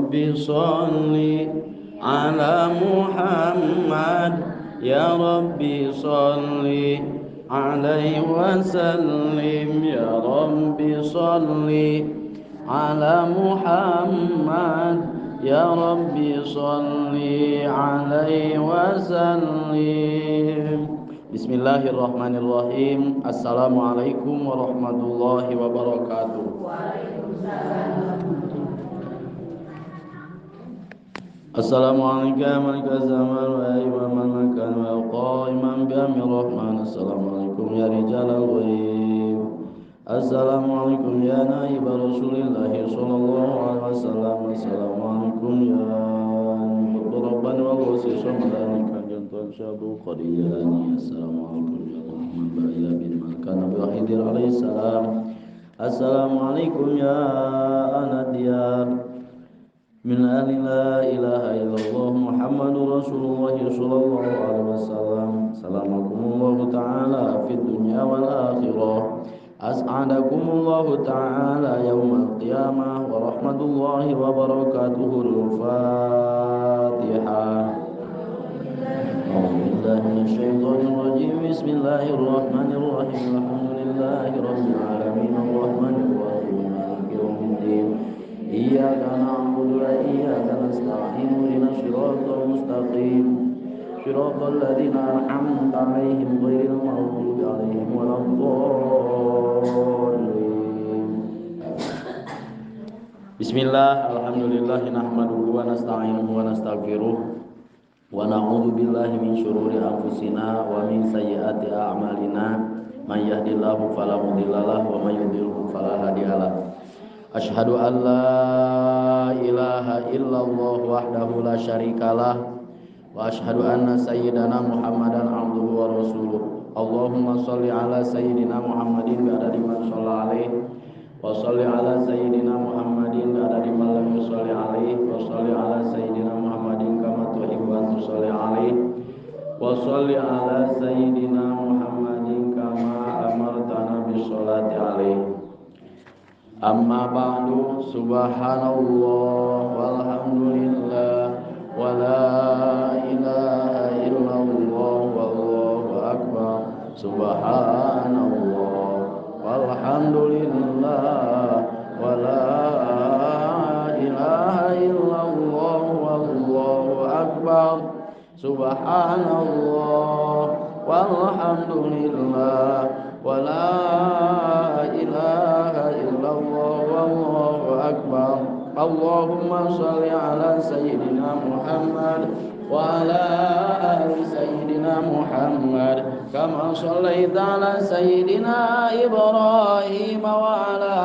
Rabbi sholli ala Muhammad, ya Rabbi sholli alaihi wasallim, ya Rabbi sholli ala Muhammad, ya Rabbi sholli alaihi wasallim. Bismillahirrahmanirrahim. Assalamualaikum warahmatullahi wabarakatuh. Assalamualaikum warahmatullahi wabarakatuh. Wa qa'iman bi amri rahman. Assalamualaikum ya rijalal ghaib. Assalamualaikum ya naib Rasulillah sallallahu alaihi wasallam. Assalamualaikum ya Rabban wa qasisam dan kanjeng Syabul Qadiyani. Assalamualaikum ya Muhammad Ba'ila bin Malkan Nabi Wahidir alaihi salam. Assalamualaikum ya anadiyar min ahli la ilaha illallah Muhammadur Rasulullah sallallahu alaihi wasallam. Assalamualaikum ta'ala fid dunya wal akhirah. As'adakumullahu ta'ala yawmal qiyamah wa rahmatullahi wa barakatuhul Fatihah. A'udzubillahi minasyaitonir rajim. Bismillahirrahmanirrahim. Alhamdulillahi rabbil alamin arrahmanir rahim maliki yaumiddin. Iyyaka na'budu wa iyyaka nasta'in. Ihdinas siratal mustaqim. Siratal ladzina an'amta 'alaihim ghairil maghdubi 'alaihim waladdallin. Bismillah, alhamdulillah, nahmaduhu wa nasta'inuhu wa nastaghfiruh wa na'udzu billahi min syururi anfusina wa min sayyiati a'malina. May yahdihillahu fala mudhillalah wa may yudhlilhu fala hadiyalah. Asyhadu an la ilaha illallah wahdahu la syarikalah wa asyhadu anna sayyidana Muhammadan abduhu wa rasuluh. Allahumma shalli ala sayyidina Muhammadin bi adadi man shalla alaihi wa shalli ala sayyidina Muhammadin bi adadi man lam yusalli alaihi wa shalli ala sayyidina Muhammadin kama tuhibbu an tusalli alaihi wa shalli ala sayyidina Muhammadin kama amartana bis sholati alaihi. Amma ba'du, subhanallah walhamdulillah wa la ilaha illallah wallahu akbar. Subhanallah walhamdulillah wa la ilaha illallah wallahu akbar. Subhanallah walhamdulillah wa la ilaha illallah wallahu akbar. Allahumma shalli ala sayyidina Muhammad wa ala ali sayyidina Muhammad kama shallaita ala sayyidina Ibrahim wa ala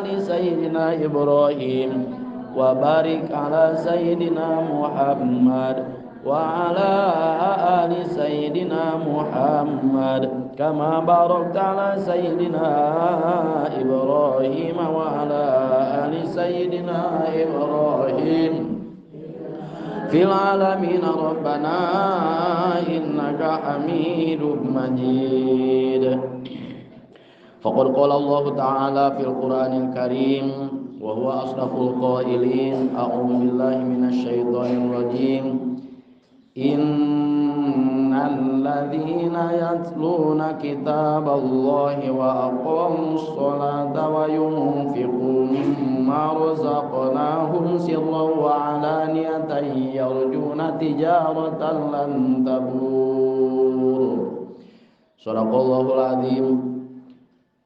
ali sayyidina Ibrahim wa barik ala sayyidina Muhammad wa ala ali sayyidina Muhammad kama barakta ala sayyidina Ibrahim wa ala ali sayyidina Ibrahim fil alamin rabbana innaka hamidum majid. Faqad qala Allah ta'ala fil Qur'anil Karim wa huwa asdaqul qailin. A'udzu billahi minasy syaithanir rajim. Innal ladzina yatluna kitaballahi wa aqamus sholata wa yunfiquna mimma razaqnahum sirran wa alaniyatan yarjuna tijaratan lan tabur. Shadaqallahul azim.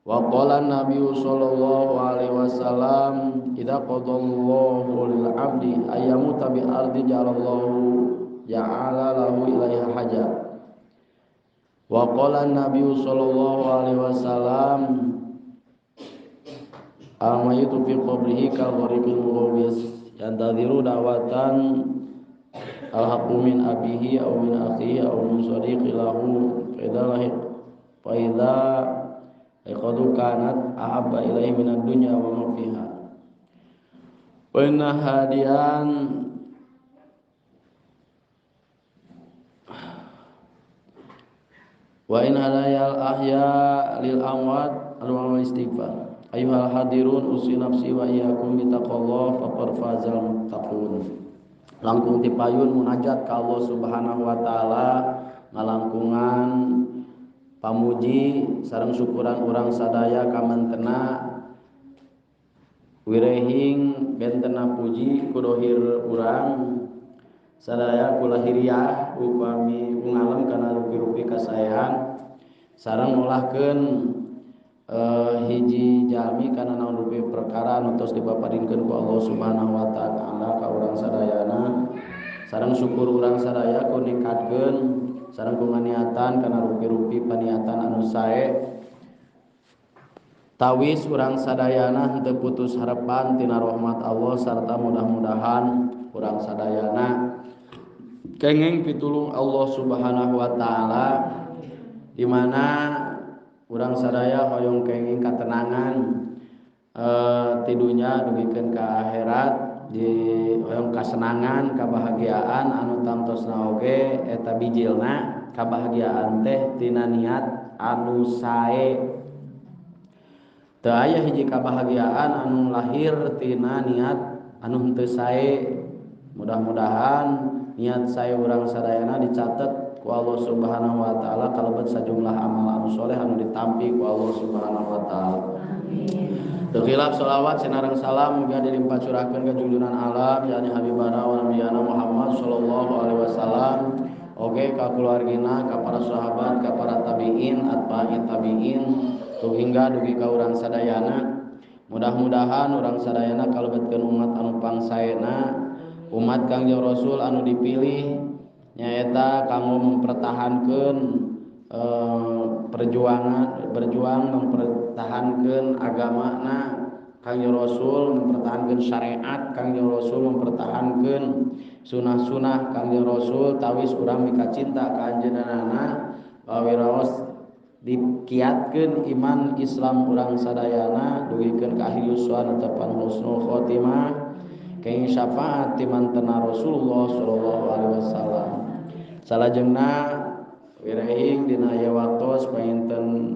Wa qala an-nabiyyu sallallahu alaihi wasallam idza qadallahu lil 'abdi ayyamuta bi ardi ja'ala lahu ilaiha hajat. Wa qala an-nabiyyu sallallahu alaihi wasallam al-mayyitu fi qabrihi kal ghariqil mughawwis yantadhiru da'watan al-haqqu min abihi aw min akhihi aw min sadiqi lahu fa idza iqadu kanat ahabba ilaihi minad dunya wa ma fiha. Wa inna hadiyan wa in halayal ahya lil amwat al istighfar. Ayuhal hadirun usi nafsi wa iyyakum bitaqwallah faqad fazal muttaqun. Langkung tipayun munajat ka Allah Subhanahu wa taala ngalangkungan pamuji sareng syukuran urang sadaya ka mantena wirehing bentena puji kudohir urang sadaya kulahiriah upami ngalem kana rupi-rupi kasayang sareng ngolahkeun hiji jalmi kana naon rupi perkara anu tos dipaparinkeun ku Allah Subhanahu wa taala ka urang sadayana sareng syukur urang sadaya ku nikatkeun sareng ku nganiatan kana rupi-rupi paniatan anu sae tawis urang sadayana henteu putus harapan tina rahmat Allah sarta mudah-mudahan urang sadayana kenging pitulung Allah Subhanahu wa taala di mana urang sadaya hoyong kenging katenangan ti dunya dugikeun ka akhirat di hoyong kasenangan kabahagiaan anu tamtosna oge eta bijilna kabahagiaan teh tina niat anu sae teu aya hiji kabahagiaan anu lahir tina niat anu henteu sae. Mudah-mudahan niat sae urang sadayana dicatet ku Allah Subhanahu wa taala kalebet sajumlah amal anu soleh anu ditampi ku Allah Subhanahu wa taala. Teu khilaf shalawat sinareng salam muga dilimpah curahkeun ka junjungan alam yakni habibana wa nabiyana Muhammad sallallahu alaihi wasallam oge ka keluargina ka para sahabat ka para tabiin atba'in tabiin tu hingga dugi ka urang sadayana. Mudah-mudahan urang sadayana kalebetkeun umat anu pangsaena umat Kangjeng Rasul anu dipilih nyaeta kanggo mempertahankeun berjuang mempertahankeun agamana Kangjeng Rasul, mempertahankeun syariat Kangjeng Rasul, mempertahankeun sunah-sunah Kangjeng Rasul tawis urang mika cinta ka anjeunna wiraos dikiatkeun iman Islam urang sadayana dugikeun ka ahli yuswa netepan husnul khotimah kenging syafaat ti mantena Rasulullah sallallahu alaihi wasallam. Salajengna wirehing dina aya waktos painten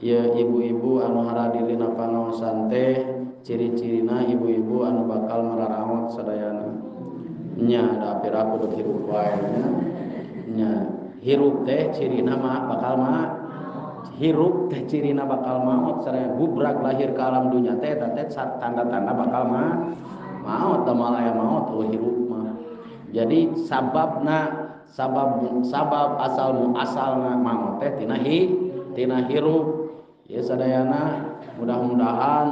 ieu ibu-ibu anu hadir dina pangaosan teh ciri-cirina ibu-ibu anu bakal mararaot sadayana. Nya da pira kudu hirup wae nya. Hirup teh cirina mah bakal hirup teh cirina bakal maot sadaya gubrak lahir ka alam dunya teh eta teh tanda-tanda bakal maot da malaya maot hirup mah. Jadi sabab asal muasalna maot teh tina hirup. Ya sadayana mudah-mudahan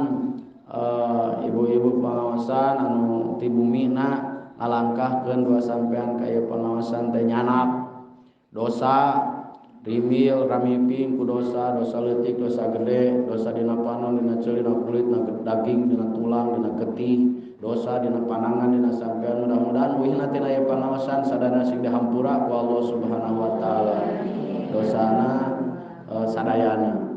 ibu-ibu pangaosan anu ti bumina ngalangkahkeun dua sampean ka ieu pangaosan teh nyanak dosa rimil ramiping ku dosa leutik dosa gede dosa dina panon dina ceuli dina kulit dina daging dina tulang dina getih dosa dina panangan dina sampean mudah-mudahan wihna tina ieu pangaosan sadana sing dihampura ku Allah Subhanahu wa taala dosana sadayana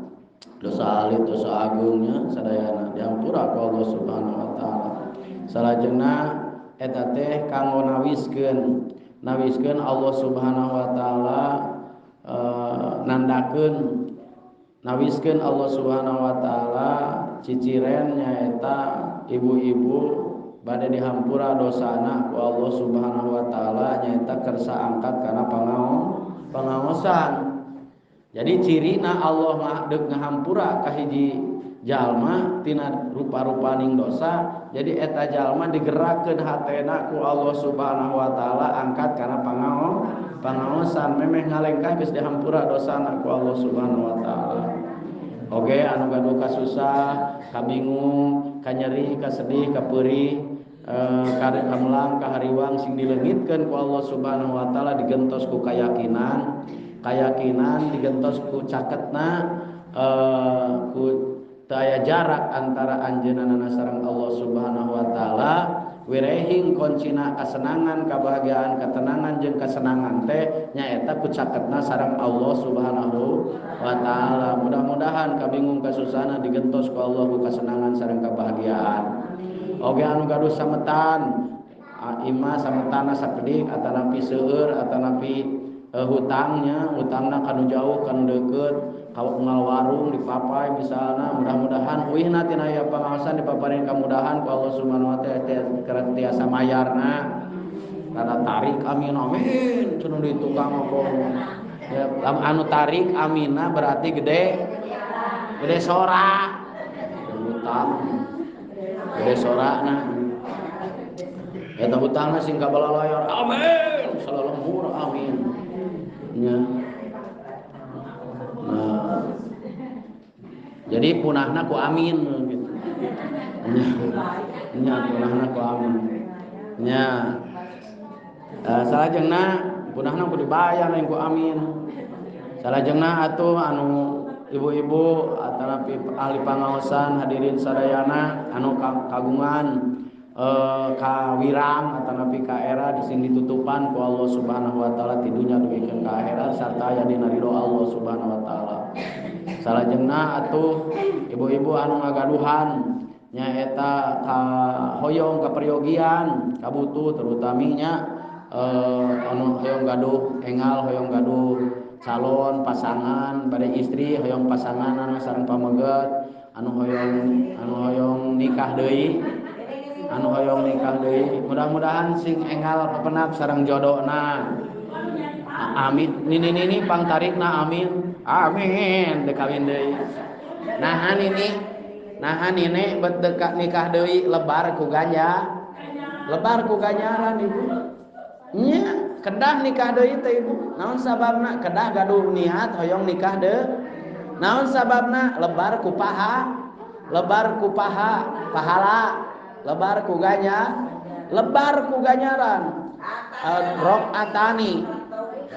dosa alit dosa agungnya sadayana dihampura ku Allah Subhanahu wa taala. Salajengna eta teh kanggo nawiskeun Allah Subhanahu wa taala nawiskeun Allah Subhanahu wa taala ciciren nyaeta ibu-ibu bade dihampura dosana ku Allah Subhanahu wa taala nyaeta kersa angkat kana pangaosan. Jadi cirina Allah mah deuk ngahampura ka hiji jalma tina rupa-rupaning dosa. Jadi eta jalma digerakkeun hatena ku Allah Subhanahu wa taala angkat kana pangaosan memeh ngalengkah geus dihampura dosana ku Allah Subhanahu wa taala. Oge anu gaduh kasusah, kabingung, kanyeri, kasedih, kapeurih, kamelang, kahariwang sing dileungitkeun ku Allah Subhanahu wa taala digentos ku kayakinan digentos ku caketna ku teu aya jarak antara anjeunna sareng Allah Subhanahu wa taala wirehing kuncina kasenangan kabahagiaan ketenangan jeung kasenangan teh nyaeta ku caketna sareng Allah Subhanahu wa taala. Mudah-mudahan kabingung kasusahna digentos ku Allah ku kasenangan sareng kabahagiaan. Oge anu gaduh sametan imah sametana sakedik atanapi seueur atanapi hutangna kanu jauh kanu deukeut unggal warung di papai misalna mudah-mudahan uihna tina aya pangaosan dipaparin kemudahan ku Allah Subhanahu wa taala tiasa mayarna karena tarik amin amin cenah di tukang apa ya anu tarik aminna berarti gede sorak utang gede sorakna eta hutangna sing kabalalayor amin salalembur amin nya. Nah, jadi punahna ku amin gitu. Nya punahna ku amin. Nya. Salajengna punahna ku dibayar lain ku amin. Salajengna atuh anu ibu-ibu atanapi ahli pangaosan hadirin sadayana anu kagungan kawirang atanapi ka era dising ditutupan ku Allah Subhanahu wa taala ti dunya dugikeun ka akhirat sarta aya dina ridho Allah Subhanahu wa taala. Salajengna atuh ibu-ibu anu ngagaduhan nyaeta ka hoyong kaperyogian kabutuh terutaminya anu hoyong gaduh engal hoyong gaduh calon pasangan bade istri hoyong pasangan anu sareng pameget anu hoyong nikah deui mudah-mudahan sing engal pepenap sareng jodona amin nini pang tarikna amin dekawin deui nahan ini bet dekat nikah deui lebar ku ganjaran ibu nya kedah nikah deui teh ibu naon sababna kedah gaduh niat hoyong nikah deui naon sababna lebar ku pahala lebar ku ganjaran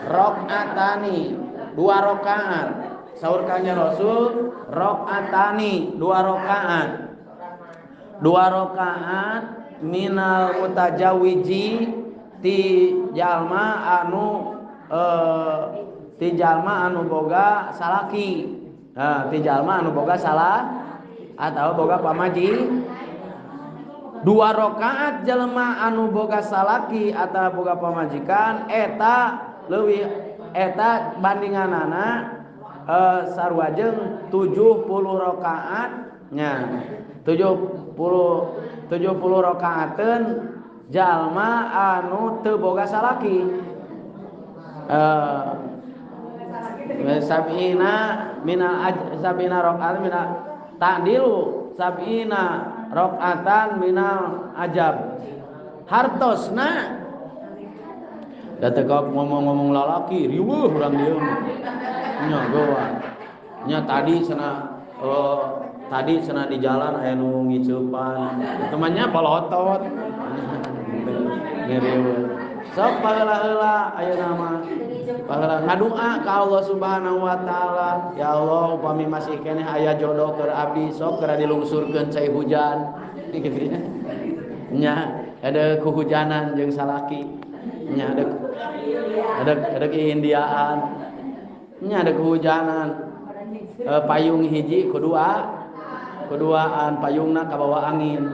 rokatani 2 rakaat saur kanjeng Rasul rokatani 2 rakaat minal mutajawiji ti jalma anu boga salaki ti jalma anu boga salah atau boga pamaji 2 rakaat jelema anu boga salaki atau boga pamajikan eta leuwih eta bandinganana sarua jeung 70 rakaat nya 70 rakaateun jalma anu teu boga salaki sabina rakaat mina ta'dilu sabina rakaatan minal ajab hartosna da teu ngomong lalaki riweuh urang dieu nya goa nya tadi cenah di jalan aya nu ngiceupan temannya polotot ngeriweuh sok paheula ayeuna mah paheula ngadua ka Allah Subhanahu wa taala ya Allah upami masih keneh aya jodoh keur abdi sok keur dilungsurkeun cai hujan nya ada kehujanan jeung salaki nya ada keindiaan nya ada kehujanan payung hiji keduaan payungna kabawa angin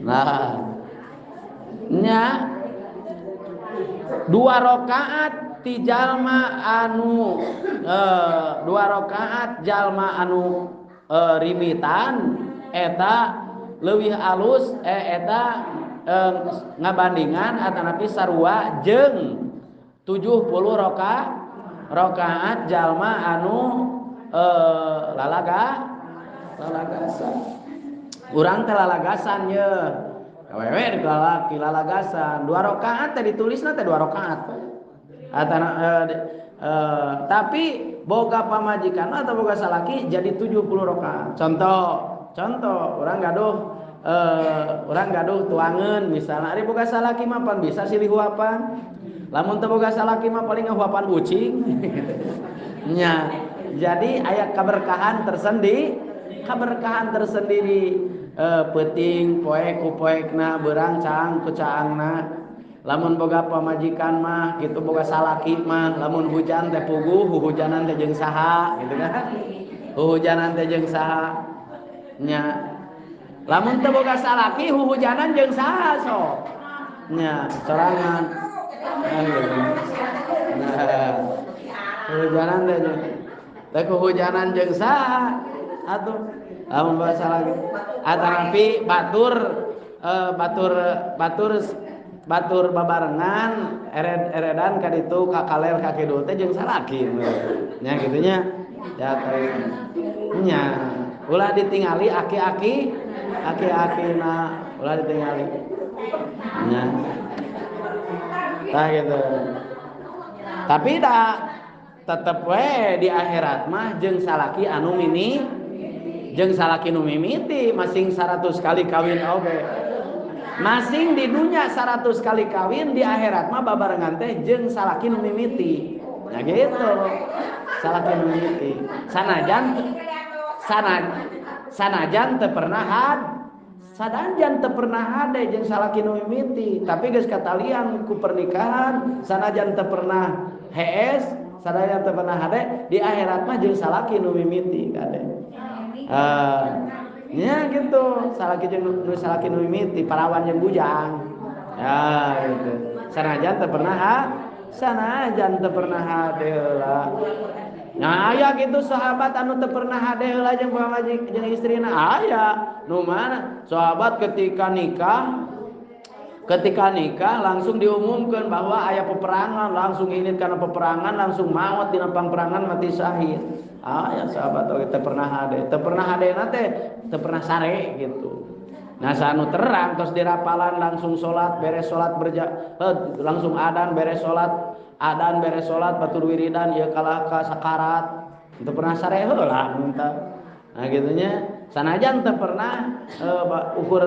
nah nya 2 rakaat ti jalma anu 2 rakaat jalma anu rimitan eta leuwih alus eta ngabandingan atanapi sarua jeung 70 rakaat jalma anu lalagasan urang teh lalagasan ye awewe di lalaki lalagasan 2 rakaat teh ditulisna teh 2 rakaat tapi boga pamajikan atau boga salaki jadi 70 rakaat contoh urang gaduh tuangeun misalna ari boga salaki mah pan bisa silih huapan lamun teu boga salaki mah paling huapan ucing nya jadi aya keberkahan tersendiri peuting poek ku poekna beurang caang ku caangna lamun boga pamajikan mah kitu boga salaki mah lamun hujan teh puguh hujanan teh jeung saha gitu kan hujanan teh jeung saha nya lamun teu boga salaki hujanan jeung saha sok nya sorangan nah hujanan teh teh kehujanan jeung saha atuh lamun basa lagi atanapi batur babarengan eredan ka ditu ka kalel ka kidul teh jeung salaki nya kitu nya ya teh nya ulah ditingali aki-akina ulah ditingali nya tah gitu tapi tetep we di akhirat mah jeung salaki anu jeung salaki nu mimiti masing 100 kali kawin oge masing di dunia 100 kali kawin di akhirat mah babarengan teh jeung salaki nu mimiti nah gitu salaki nu mimiti sanajan teu pernah sanajan teu pernah hade jeung salaki nu mimiti tapi geus katalian ku pernikahan sanajan teu pernah hees sanajan teu pernah hade di akhirat mah jeung salaki nu mimiti kade nya gitu salaki jeung salaki nu mimiti parawan jeung bujang ya gitu sanajan teu pernah hade heula nah aya gitu sahabat anu teu pernah hade heula jeung jeung istrina aya nu mana sahabat ketika nikah langsung diumumkan bahwa aya peperangan langsung init karena peperangan langsung maut dina peperangan mati syahid aya sahabat oge teu pernah hade na teh teu pernah sare gitu nah sanu terang terus dirapalan langsung salat beres salat langsung adan beres salat batur wiridan ieu kalah ka sakarat teu pernah sare heula muntah nah gitunya sanajan teu pernah ukur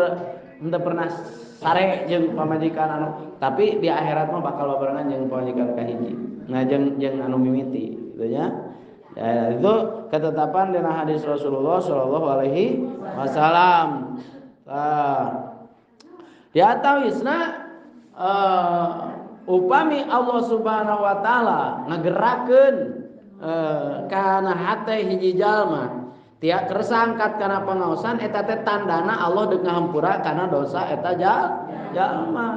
teu pernah sare jeung pamajikan anu tapi di akhirat mah bakal babarengan jeung pamajikan kahiji nah jeung anu mimiti gitu nya ya, itu ketetapan dina hadis Rasulullah sallallahu alaihi wasallam diatawisna upami Allah Subhanahu wa taala ngagerakeun kana hate hiji jalma tiap tersangkat karena pengaosan eta teh tandana Allah deuk ngahampura kana dosa eta jalma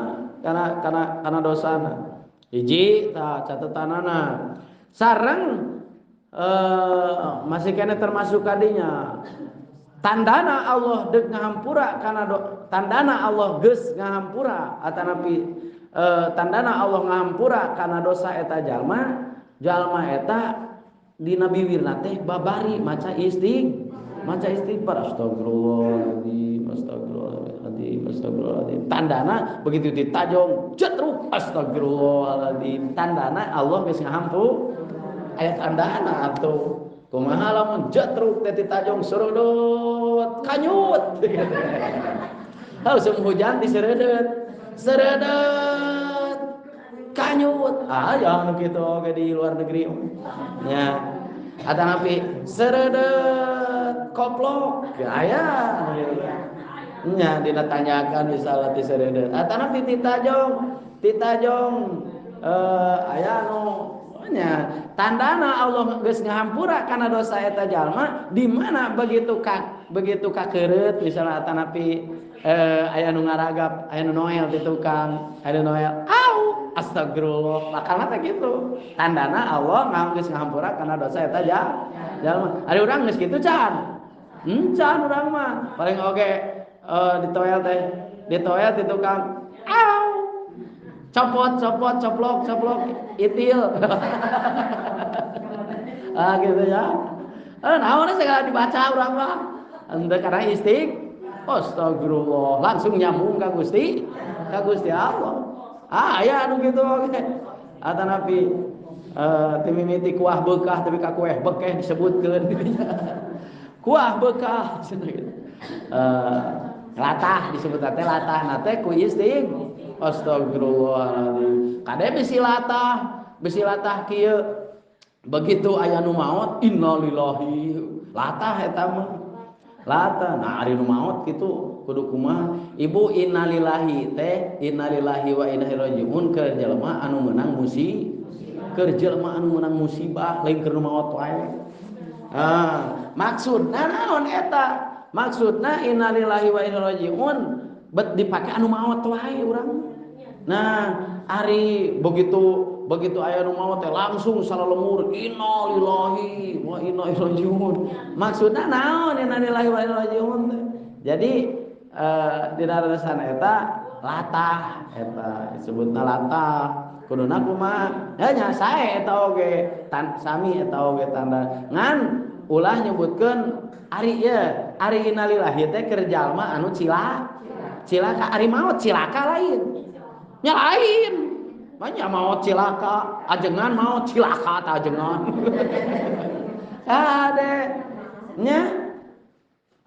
kana dosana hiji tah catetanana sareng masih kena termasuk kadinya tandana Allah deuk ngahampura kana tandana Allah geus ngahampura atanapi tandana Allah ngahampura kana dosa eta jalma eta dina bibirna teh babari maca istighfar astagfirullahaladzim tandana begitu ditajong jetruk astagfirullahaladzim tandana Allah geus ngahampura aya tandana atuh kumaha lamun jetruk teh ditajong seredot kanyut langsung hujan diseredet kanyut aya anu kitu oge di luar negeri nya atanapi seredet koplok aya nya dinatanyakan misalnya ti seredet atanapi titajong aya anu nya tandana Allah geus ngahampura kana dosa eta jalma di mana begitu kakeureut misalnya atanapi aya nu ngaragap aya nu noel di tukang aya nu noel astagfirullah makalna teh kitu tandana Allah geus ngahampura kana dosa eta jalma ari urang geus kitu can urang mah paling oge ditoel di tukang coplok itil gitu ya naon segala dibaca urang mah anda karena astagfirullah langsung nyambung ka Gusti Allah aya anu kitu oge atanapi teu mimiti kuah beukah tapi ka kueh bekeh disebutkeun kuah bekah latah disebut teh latah na teh ku astagfirullahaladzim kade bisi latah kieu begitu aya nu maot innalillahi latah eta mah latah nah ari nu maot kitu kudu kumaha ibu innalillahi wa inna ilaihi rajiun keur jelema anu meunang musibah lain keur nu maot wae maksudna naon eta maksudna innalillahi wa inna ilaihi rajiun bet dipake anu maot wae urang nah ari begitu begitu aya nu maot teh langsung salemur innalillahi wa inna ilaihi rajiun. Maksudna naon innalillahi wa inna ilaihi rajiun teh? Jadi di darasan eta latah eta disebutna latah. Kuduna kumaha? Nya sae eta oge sami eta oge tanda ngan ulah nyebutkeun ari ieu ari innalillahi teh keur jalma anu cilaka ari maot cilaka lain nya lain banyak maot cilaka ajengan maot cilaka ta ajengan ade nya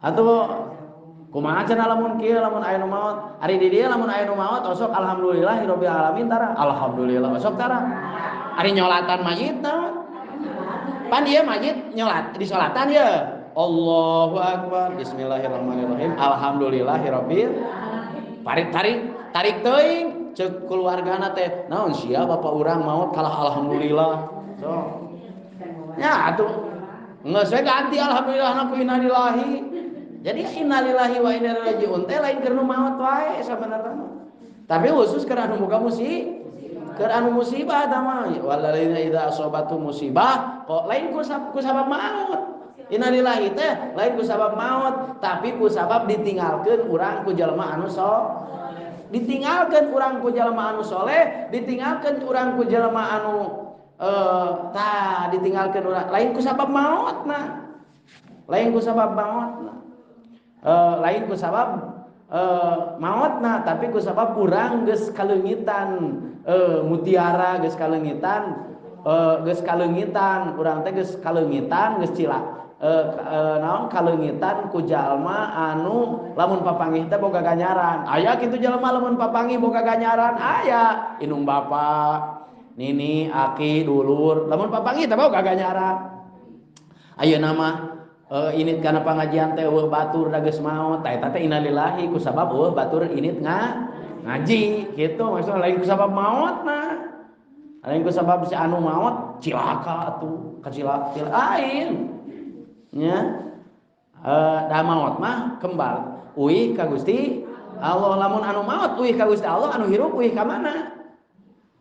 atuh kumaha cenah lamun kieu lamun aya nu maot ari di dieu lamun aya nu maot osok alhamdulillahirabbil alamin tara alhamdulillah osok tara ari nyolatan mayit naon pan ieu mayit nyolat di salatan ye Allahu akbar bismillahirrahmanirrahim alhamdulillahirabbil tarik teuing ceuk keluargana teh naon sia bapak urang maot kalah alhamdulillah so nya atuh geus we ganti alhamdulillah na ku innalillahi jadi innalillahi wa inna ilaihi rajiun teh lain keur nu maot wae sabenerna tapi khusus keur anu boga keur anu musibah eta mah walladzina idza asabatu musibah kok lain ku sabab maot innalillahi teh lain ku sabab maut tapi ku sabab ditinggalkeun urang ku jalma anu ditinggalkeun urang ku jalma anu soleh ditinggalkeun urang ku jalma anu ditinggalkeun urang lain ku sabab mautna lain ku sabab mautna lain ku sabab mautna tapi ku sabab urang geus kaleungitan mutiara geus kaleungitan urang teh geus kaleungitan geus cilaka naon kaleungitan ku jalma anu lamun papanggih teh boga ganjaran aya kitu jalma lamun papanggih boga ganjaran aya inung bapa nini aki dulur lamun papanggih teh boga ganjaran ayeuna mah init kana pangajian teh eueuh batur da geus maot tah eta teh innalillahi ku sabab eueuh batur init ngaji kitu maksudna lain ku sabab maotna lain ku sabab si anu maot cilaka atuh kacilaka lain nya da maot mah kembal uih ka Gusti Allah lamun anu maot uih ka Gusti Allah anu hirup uih ka mana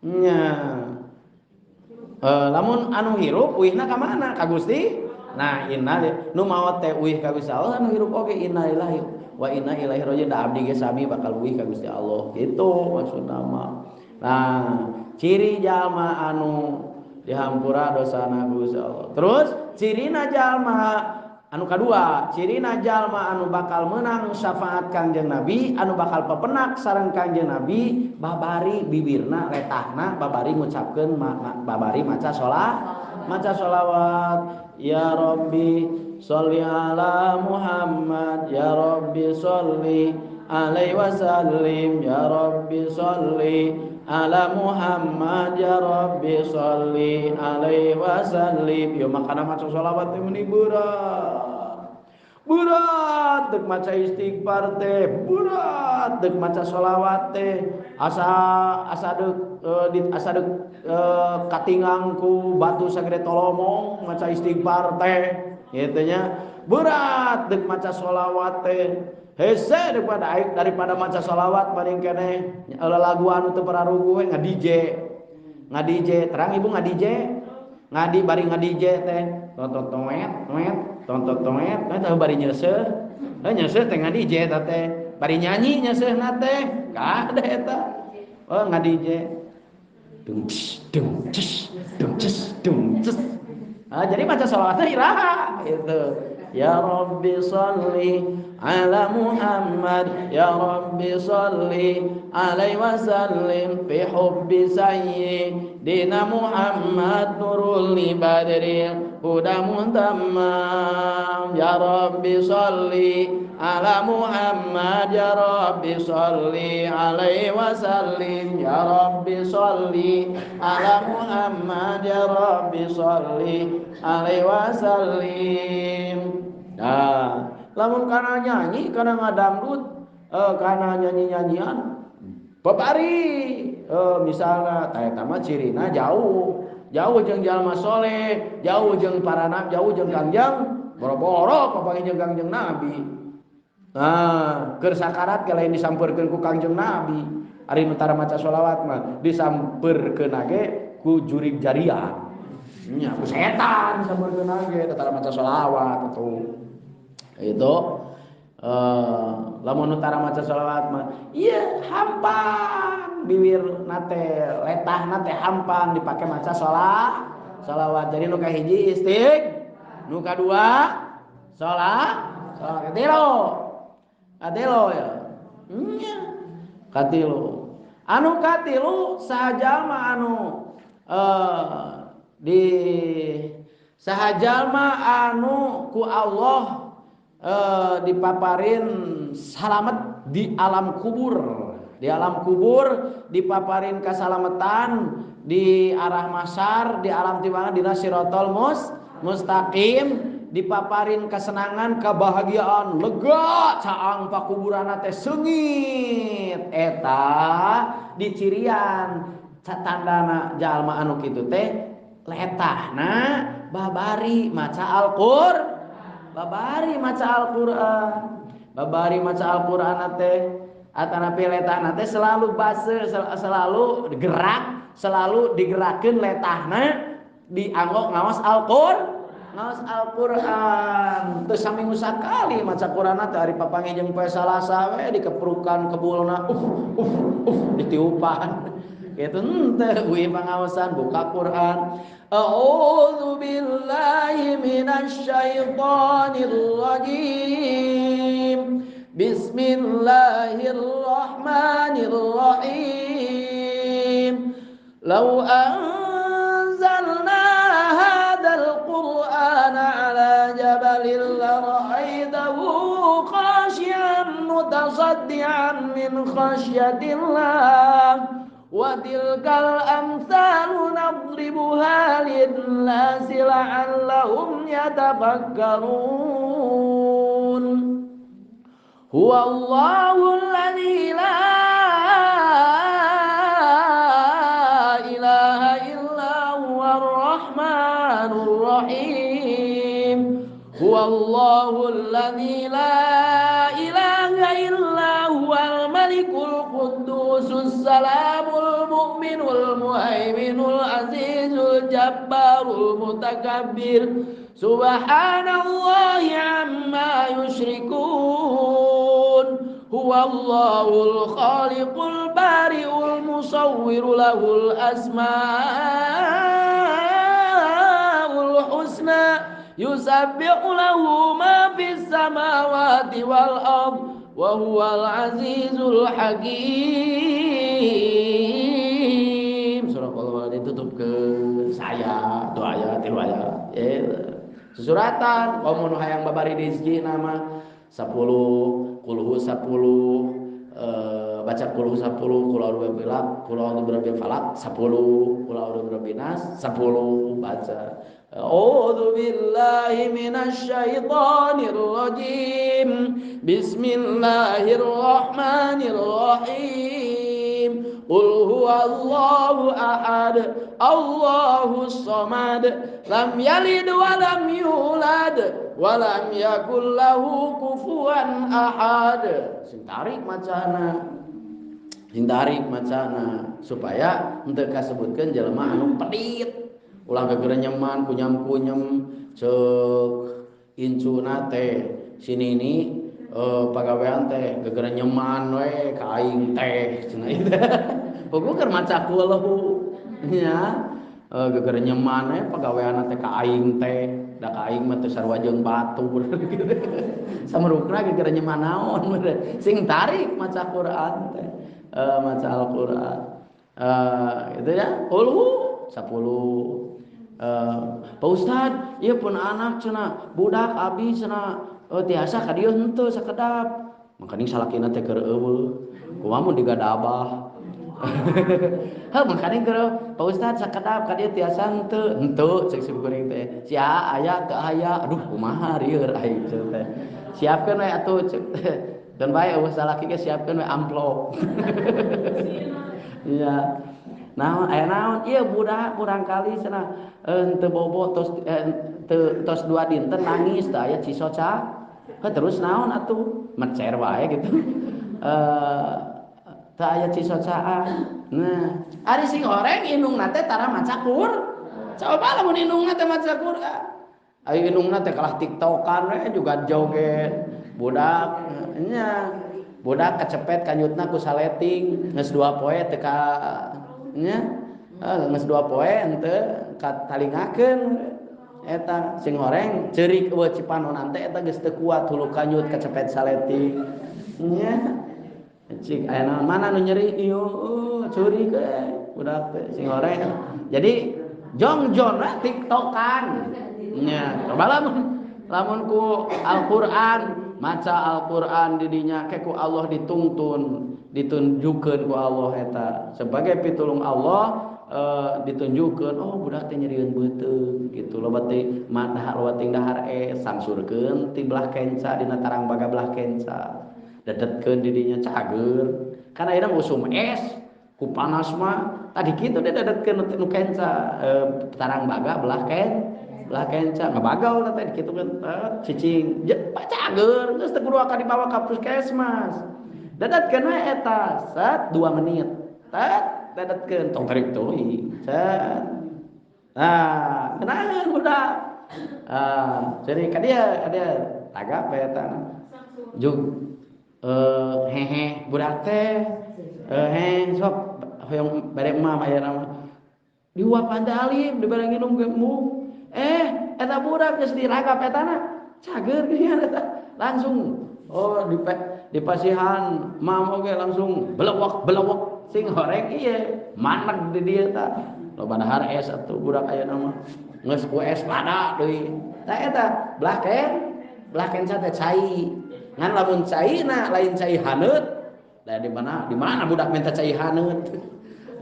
nya lamun anu hirup uihna ka mana ka Gusti nah inna nu maot teh uih ka Gusti Allah anu hirup oge innalillahi wa inna ilaihi rajiun da abdi ge sami bakal uih ka Gusti Allah gitu maksudna mah nah ciri jalma anu dihampura dosana Gusti Allah terus cirina jalma anu kadua cirina jalma anu bakal menang syafaat Kangjeng Nabi anu bakal pepenak sareng Kangjeng Nabi babari bibirna retahna babari ngucapkeun babari maca sholawat ya Rabbi sholli ala Muhammad ya Rabbi sholli alaihi wasallim ya Rabbi sholli ala Muhammad ya Rabbi sholli alaihi wasallim yo makana maca sholawat teh meuni berat deuk maca istighfar teh berat deuk maca sholawat teh asa deuk katingang ku batu sagede tolomong maca istighfar teh kitu nya berat deuk maca sholawat teh hese daripada maca sholawat paling keneh lagu anu teu pararugu we nga-DJ terang ibu nga-DJ ngadi bari nga-DJ teh tontot teh bari nyeuseuh teh nga-DJ teh bari nyanyi nyeuseuhna teh kada eta nga-DJ dung jadi maca sholawat teh iraha gitu ya Rabbi sholli ala Muhammad ya Rabbi sholli alaihi wasallim fi hubbi sayyidina Muhammad nurul badril huda muntamam ya Rabbi sholli ala Muhammad ya Rabbi sholli alaihi wasallim ya Rabbi sholli ala Muhammad ya Rabbi sholli alaihi wasallim. Nah, lamun kana nyanyi kana ngadangdut kana nyanyi-nyanyian babari misalna eta mah cirina jauh jeung jalma soleh, jauh jeung para nabi, jauh jeung Kangjeng boro-boro papanggih jeung Kangjeng Nabi. Nah, keur sakarat ge lain disampeurkeun ku Kangjeng Nabi. Ari nu tara maca sholawat mah disampeurkeun ge ku jurig jariah. Nya ku setan sabeurkeun ge tara maca sholawat atuh. Itu lamun utara maca sholawat mah ieu hampang bibir nate letah nate hampang dipake maca sholawat. Jadi nu kahiji nu kadua sholawat katilu ya. Nya katilu. Anu katilu sajalma anu di sahajalma anu ku Allah dipaparin salamet di alam kubur. Di alam kubur dipaparin kasalamatan di arah mahsyar, di alam timbangan dina siratal mustaqim, dipaparin kesenangan, kebahagiaan, lega caang pakuburan teh seungit. Eta dicirian tandana jalma anu kitu teh letahna babari maca Al-Qur'an teh atanapi letahna teh selalu base selalu gerak, selalu digerakkeun letahna dianggok ngaos Al-Qur'an. Teu saminggu sakali maca Qur'an teh ari papangi jeung poe Salasa we dikeprukan kebulna ditiupan. Kitu henteu uwi pangaosan buka Qur'an. A'udzu billahi minasy syaithanir rajim. Bismillahirrahmanirrahim. Lau anzalna hadzal Qur'ana 'ala jabalin la ra'aitahu khashi'an mutasaddian min khasyatillah. Wa tilkal amsalu nadribuha lin-nasi la'allahum yatafakkarun. Huwallahu alladzi la ilaha illa huwar rahmanur rahim. Huwallahu alladzi la ilaha illa huwal malikul quddusus salamul mu'minul muhaiminul azizul jabbarul mutakabbir. Subhanallahi amma yusyrikun. Huwallahul khaliqul bari'ul musawwiru lahul asmaul husna. Yusabbihu lahu ma fis samawati wal ard wa huwal azizul hakim. Surah Al-Baqarah ditutup ke saya 2 ayat 3 ayat. Susuratan mun hayang babari rezeki nama 10 kulhu 10 baca kulhu 10 qul a'udzu birabbil falaq 10 qul a'udzu birabbin nas 10 baca. A'udzu billahi minasy syaithanir rajim. Bismillahirrahmanirrahim. Qul huwallahu ahad, Allahus samad, lam yalid wa lam yulad wa lam yakul lahu kufuwan ahad. Sing tarik macana supaya henteu kasebutkeun jelema anu pedit. Ulah gegere nyeman kunyam-kunyem ceuk incuna teh sinini pagawean teh gegere nyeman we ka aing teh cenah ieu. Pokok keur maca kulhu nya gegere nyeman we pagawean teh ka aing teh da ka aing mah teu sarua jeung batur gitu. Samerukna gegere nyeman naon sing tarik maca Quran teh maca Al-Qur'an. Gitu ya. Kulhu 10. Pak Ustad, ieu pun anak cenah budak abi cenah tiasa ka dieu henteu sakedap. Mangkani salakina teh keur eueuh. Kumaha mun digadabah. Heuh mangkani keur Pak Ustad sakedap ka dieu tiasa henteu ceuk si kuring teh. Sia aya teu aya. Aduh kumaha rieur aing teh. Siapkeun we atuh ceuk teh. Dan bae eueuh salaki ge siapkeun we amplop. Iya. Naon aya naon ieu budak barangkali cenah henteu bobo tos 2 dinten nangis teh aya cisoca. Terus naon atuh mecer wae gitu. teu aya cisocaan. Nah, ari sing horeng indungna teh tara maca coba lamun indungna teh maca Quran. Ari indungna teh kalah tiktokan we juga joget. Budak nya budak kecepet kanyutna ku saleting geus 2 poe teu ka nya geus 2 poe henteu katalingakeun eta sing horeng ceurik eueuh cipanonan teh eta geus teu kuat hulu kanyut kecepet saleting nya cik aya naon mana nu nyeri ieu ceurik budak teh sing horeng jadi jongjonna tiktokan nya coba lamun ku Al-Qur'an maca Al-Qur'an didinya ke ku Allah ditunjukkeun ku Allah eta sebagai pitulung Allah ditunjukkeun oh budak teh nyerieun beuteug gitu loba teh mata loba ting dahar sangsurkeun ti belah kenca dina tarang baga belah kenca dedetkeun didinya cager kan ayeuna usum es ku panas mah tadi kitu dia dedetkeun nu kenca tarang baga belah kenca ngabagal teh kitu kan cicing cager geus teu kudu ka dibawa ka puskesmas dadetkeun we eta set 2 menit dadetkeun tong tarik teuing set nah kenaeun budak jadi ka dia tagap eta jug hehe budak teh sok hoyong bare emam aya nama diuap andalib dibere nginum gemu eta budak geus diragap etana cager geuning eta langsung dipasihan mam oge langsung belewek sing horeng ieu maneg di dieu tah loba dahar es atuh budak ayeuna mah geus ku es lada deui tah eta belah kenca teh cai ngan lamun caina lain cai haneut da di mana budak minta cai haneut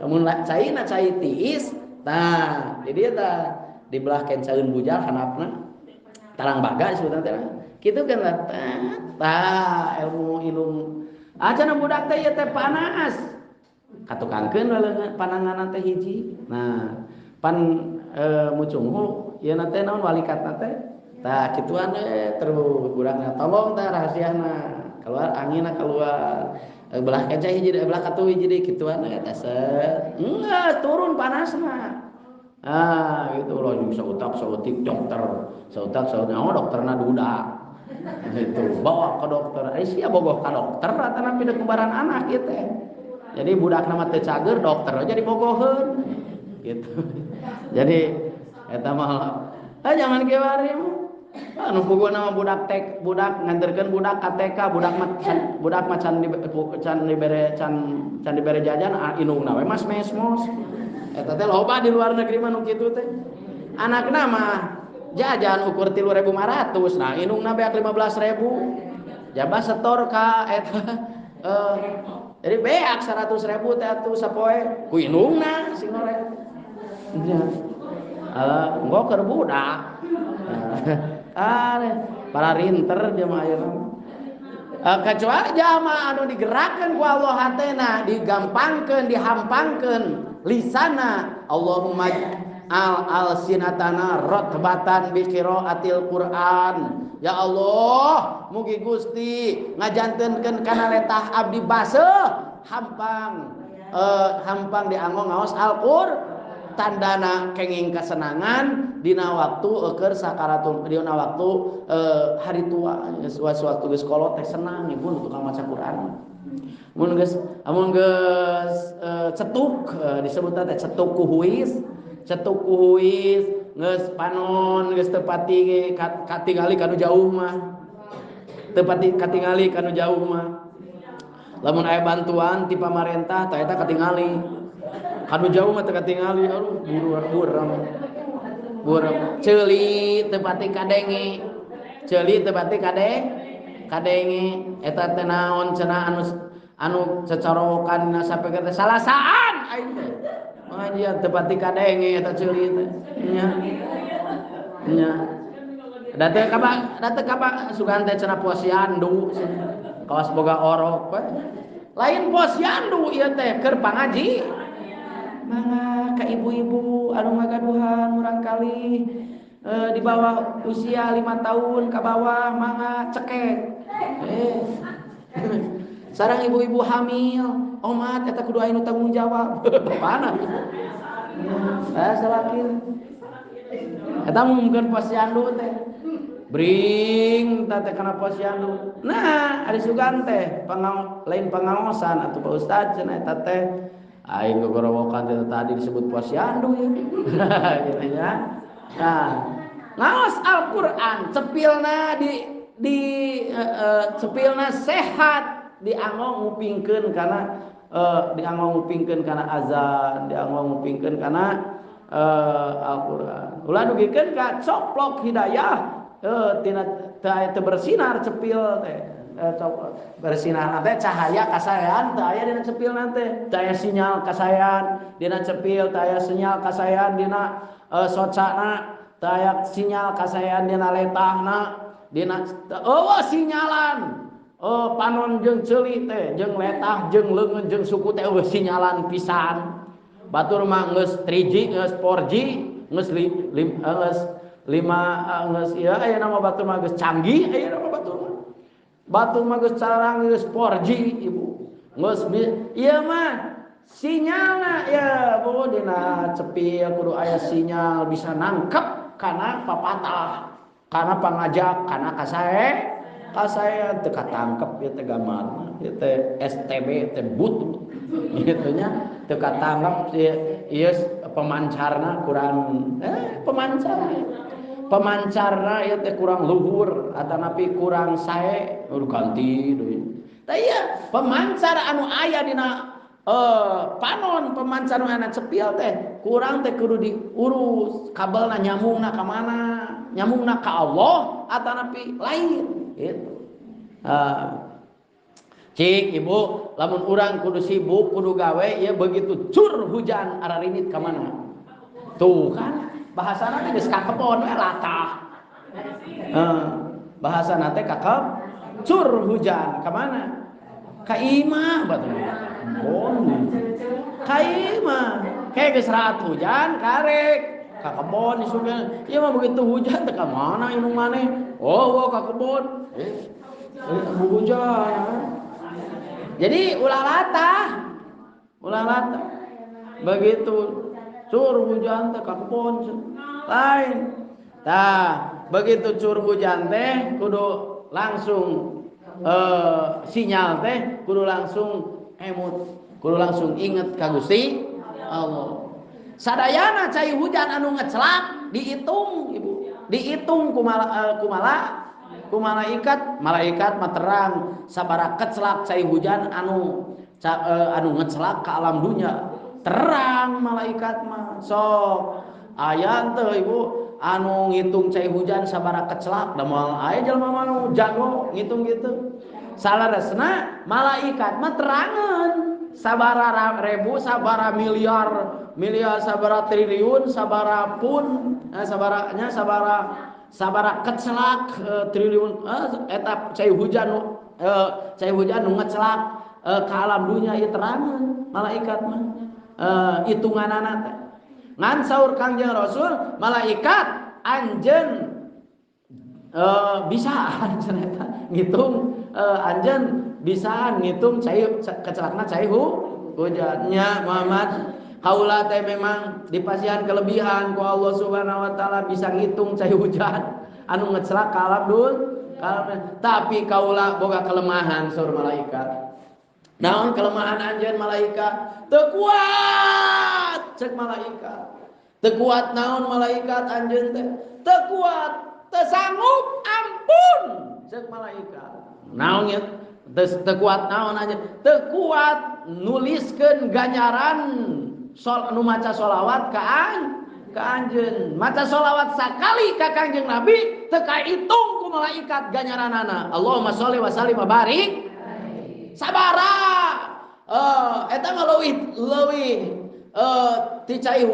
lamun caina cai tiis tah di dieu tah di belah kencaeun bujal handapna tarang baga disebutna teh kitu kan tah ilmu acan budak teh ieu teh panas katukangkeun pananganna teh hiji nah pan mucunghu ieu teh naon walikatna teh tah kituan terus urangna tolong tah rahasiana keluar anginna keluar belah kenca hiji belah katu hiji deui kituan eta set enggak turun panasna gitu loh bisa sautik dokter dokterna duda gitu bawa ke dokter sia bogoh ka dokter ratana pindah kembaran anak ieu teh jadi budak nama teu cager dokter jadi bogoheun gitu jadi eta mah jangan kiwari anu puguh nama budak nganterkeun budak KTK budak macan dibere jajan indungna we mas mesmos eta teh loba di luar negeri mah nu kitu teh anakna mah jajan ukur 3.500 nah indungna beak 15.000 jabah setor ka eta jadi beak 100.000 teh atuh sapoe ku indungna sing horeng nya engko keur budak para rinter dia mah ayeuna kecuali jamaah anu digerakkeun ku Allah hatena digampangkeun dihampangkeun lisana Allahumma al-sinatana ratbatan bi qiraatil Qur'an ya Allah mugi Gusti ngajantenkeun kana letah abdi baseuh hampang dianggo ngaos Al-Qur'an tandana kenging kesenangan dina waktu keur sakaratul dina waktu hari tua waktu geus kolot teh senang ibu untuk maca Quran mun geus cetuk disebutna teh cetuk kuhuis geus panon geus teu pati katingali kanu jauh mah teu pati katingali kanu jauh mah lamun aya bantuan ti pamarentah tah eta katingali kanu jauh mah teu katingali buram ceuli teu pati kadenge eta teh naon cenah anu cecorowokan sapeung teh salasaan aing teh mah teu pati kadenge eta ceuli teh nya da teu kaba sugan teh cenah posyandu kawas boga orok lain posyandu ieu teh keur pangaji mangga ka ibu-ibu anu ngagaduhan murang kali di bawah usia 5 tahun ke bawah mangga cekek Sarang ibu-ibu hamil, omat eta kudu aya nu tanggung jawab. Pana? Salakir. Eta mungkin posyandu teh. Bring teh kana posyandu. Nah, ari sugan teh lain pengaosan atuh Pak Ustaz cenah eta teh aing gogorowokan tadi disebut posyandu ya. Gitu ya. Nah, ngaos Al-Qur'an cepilna di cepilna sehat dianggo ngupingkeun kana dianggo ngupingkeun kana azan, dianggo ngupingkeun kana Al-Qur'an. Ulah dugikeun ka coplok hidayah tina teu bersinar cepil teh. Bersinar teh cahaya kasayan teu aya dina cepilna teh. Teu aya sinyal kasayan dina cepil, teu aya sinyal kasayan dina socana, teu aya sinyal kasayan dina letahna, dina eueuh sinyalan. Panon jeung ceuli teh, jeung letah, jeung leungeun, jeung suku teh eueuh sinyalan pisan. Batur mah geus 3G, geus 4G, geus 5 geus ieu aya nama batur mah geus canggih, aya nama batur mah. Batur mah geus carang geus 4G ibu. Geus ieu mah sinyalna ya bu dina cepil kudu aya sinyal bisa nangkep kana papatah, kana pangajak, kana kasae teu katangkep ieu teh gambar, ieu teh STB teh but gitu nya teu katangkep ieu pemancarna kurang pemancarna ieu teh kurang luhur atanapi kurang sae ganti deui. Tah ieu pemancar anu aya dina panon pemancar anu ana cepil teh kurang teh kudu diurus kabelna nyambungna ka mana, nyambungna ka Allah atanapi lain gitu. Cik ibu lamun urang kudu sibuk kudu gawe ya begitu cur hujan ararinit ka mana tuh kan bahasana teh geus ka kebon we latah bahasana teh kakep cur hujan ka mana ka imah batur bon ka imah kayak geus raat hujan karek ka kebon isukeun ieu mah begitu hujan teh ka mana indung maneh ka kebon hujan. Jadi ulah latah begitu cur hujan teh ka kebon lain. Tah begitu cur hujan teh kudu langsung sinyal teh kudu langsung emut, kudu langsung inget ka Gusti Allah. Sadayana cai hujan anu ngeclak diitung ibu, diitung ku malaikat mah terang sabaraha keclak cai hujan anu ngeclak ka alam dunya terang malaikat mah sok aya teu ibu anu ngitung cai hujan sabaraha keclak da moal aya jelema anu jago ngitung gitu salaresna malaikat mah terangeun sabaraha ribu sabaraha miliar sabaraha triliun sabaraha pun sabaraha keclak triliun eta cai hujan nu ngeclak ka alam dunya ieu terangeun malaikat mah hitunganana teh ngan saur Kangjeng Rasul malaikat anjeun bisaan cenah ngitung anjeun bisaan ngitung cai keclakna cai hujannya Muhammad kaula teh memang dipasihan kelebihan ku Allah Subhanahu wa taala bisa ngitung cai hujan anu ngeclak ka alam tapi kaula boga kelemahan saur malaikat. Naon kelemahan anjeun malaikat? Teu kuat cek malaikat. Teu kuat naon malaikat anjeun teh? Teu kuat, teu sanggup ampun cek malaikat. Naon nya? Teu kuat naon anjeun? Teu kuat nuliskeun ganjaran nu maca sholawat ka anjeun. Maca sholawat sakali ka Kangjeng Nabi teu kahitung ku malaikat ganjaranana. Allahumma sholli wa sallim wa barik sabara eta mah leuwih ti cai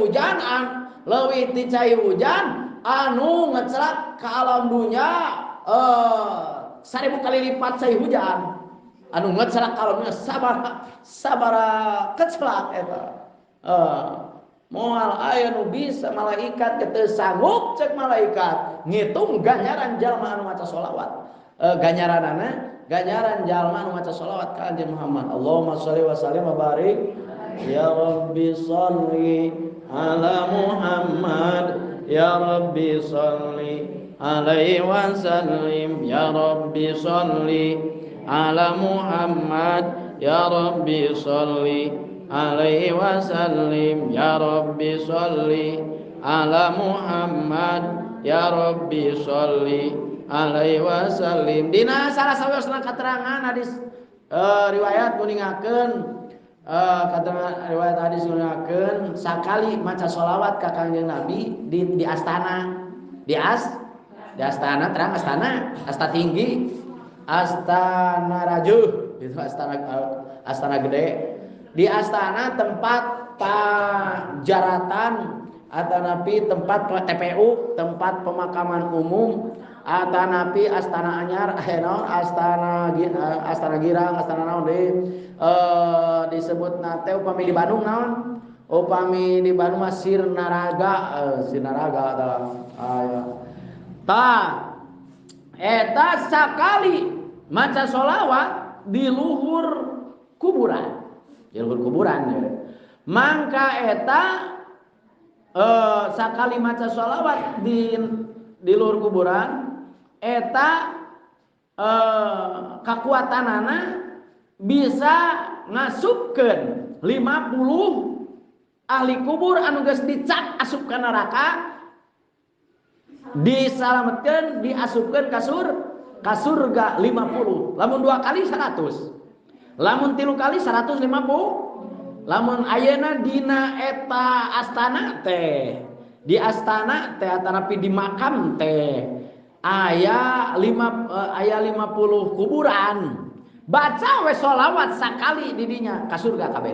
hujan anu ngeclak ka alam dunya 1000 kali lipat cai hujan anu ngeclak ka alam dunya sabara keclak eta moal aya nu bisa malaikat teu sanggup cek malaikat ngitung ganjaran jalma anu maca sholawat ganjaranana ganjaran jalma nu maca sholawat ka Anjeun Muhammad. Allahumma sholli wa sallim wa barik ya Rabbi sholli ala Muhammad ya Rabbi sholli alaihi wa sallim ya Rabbi sholli ala Muhammad ya Rabbi sholli alaihi wa sallim ya Rabbi sholli ala Muhammad ya Rabbi sholli alaihi wa sallim. Dina salah sawiosna katerangan hadis riwayat kuningakeun katerangan riwayat hadis kuningakeun sakali maca sholawat ka Kangjeng Nabi di astana di astana terang asta tinggi astana rajuh itu astana gede di astana tempat pajaratan atau napi tempat TPU tempat pemakaman umum atau napi astana anyar astana girang astana naon disebut nate upami di Bandung naon upami di Bandung Sirnaraga eta sakali maca sholawat di luhur kuburan ya. Mangka eta sakali maca sholawat di luhur kuburan eta kakuatanana bisa ngasupkeun 50 ahli kubur anu geus dicak asup ka neraka disalametkeun diasupkeun ka surga 50. Lamun 2 kali 100, lamun 3 kali 150. Lamun ayeuna dina eta astana teh di astana teh atanapi di makam teh aya 50 kuburan baca we sholawat sakali di dinya ka surga kabeh.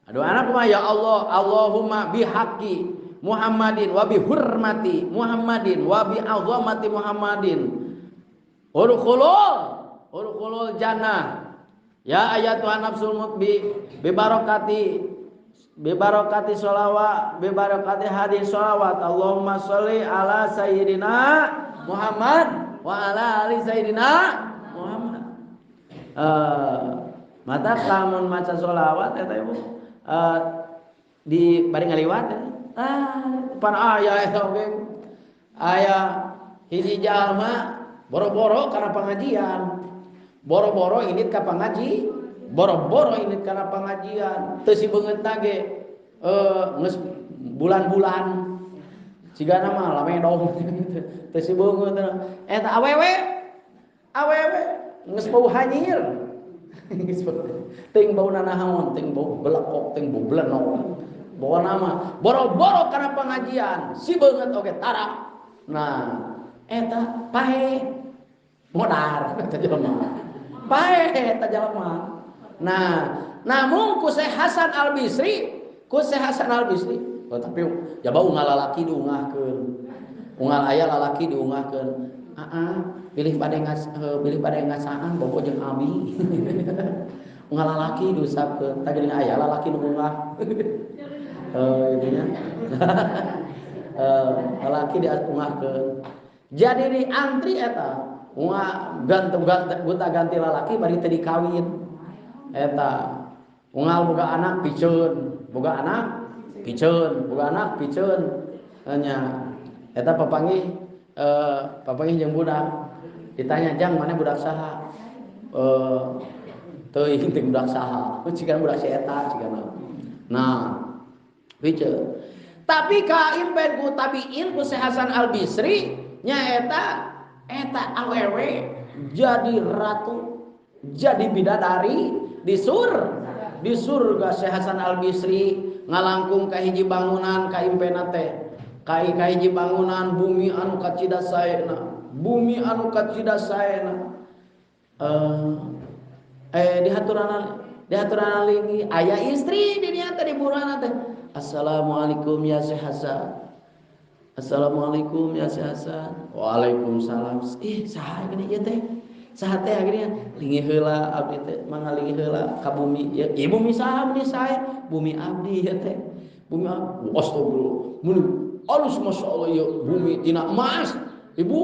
Aduh anak mah ya Allah Allahumma bihaqqi Muhammadin wa bihurmati Muhammadin wa bi azamati Muhammadin urkhulul jannah ya ayatuhan nafsul mutbi bibarakati sholawat bibarakati hadis sholawat Allahumma sholli ala sayyidina Muhammad wa ala ali sayyidina Muhammad. Mata lamun maca sholawat eta ibu di bari ngaliwat pan aya eta oge aya hiji jalma boro-boro karena pengajian boro-boro init ka pangaji boro-boro init kana pengajian teu si beungeut nage geus bulan-bulan cigana mah lamedong teu si beungeut eta awewe geus bau hanyir ting bau nanahaon ting bau belekok ting bau blenok bawa nama boro-boro kana pengajian si beungeut oge tara nah eta pae modar eta jelema pae eta jalma. Nah, namun ku Syekh Hasan Al-Bisri, oh, tapi jaba unggal lalaki diungahkeun. Unggal aya lalaki diungahkeun. Pilih pada ngasaan bobo jeung abi. Unggal lalaki diusapkeun, tah geuning aya lalaki nu ungah. Itunya. Lalaki diungahkeun. Jadi di antri eta gunta ganti lalaki bari teu dikawin eta unggal boga anak piceun nya eta papanggih jeung budak ditanya jang mana budak saha teuing teh budak saha cikan budak si eta cigana nah piceun tapi ka impen ku tabiin ku Syekh Hasan Al-Bisri nya eta awewe jadi ratu jadi bidadari di surga. Syekh Hasan Al-Bisri ngalangkung ka hiji bangunan ka impena teh ka hiji bangunan bumi anu kacidasaena dihaturan lagi aya istri di dieu teh di burana teh assalamualaikum ya Syekh Hasan. Assalamualaikum ya Syekh Hasan. Waalaikumsalam. Saha gini ieu teh? Saha teh gini? Lingi heula abdi teh, mangga lingi heula ka bumi. Ya, bumi saha bumi sae? Bumi abdi ieu teh. Bumi abdi. Astagfirullah. Mun alus masyaallah ieu bumi tina emas. Ibu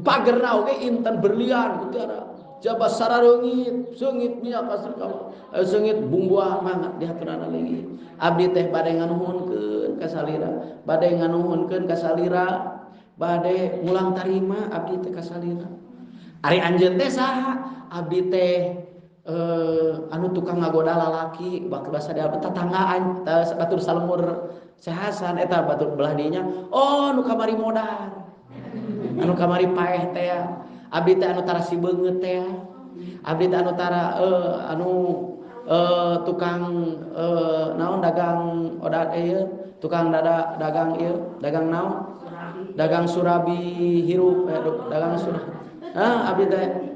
pagerna oge inten berlian utara jabat sarareungit seungit nya seungit bumbuah mangat di haturana leungit abdi teh bade nganuhunkeun ka salira bade nganuhunkeun ka salira bade ngulang tarima abdi teh ka salira ari anjeun teh saha abdi teh anu tukang ngagoda lalaki basa dia tetanggaan batur salemur sehasan eta batur belah dinya oh nu kamari modal anu kamari paeh teh abdi teh anu tara si beungeut teh abdi teh anu tara tukang naon dagang odat ieu tukang dagang ieu dagang naon dagang surabi hirup dagang surabi abdi teh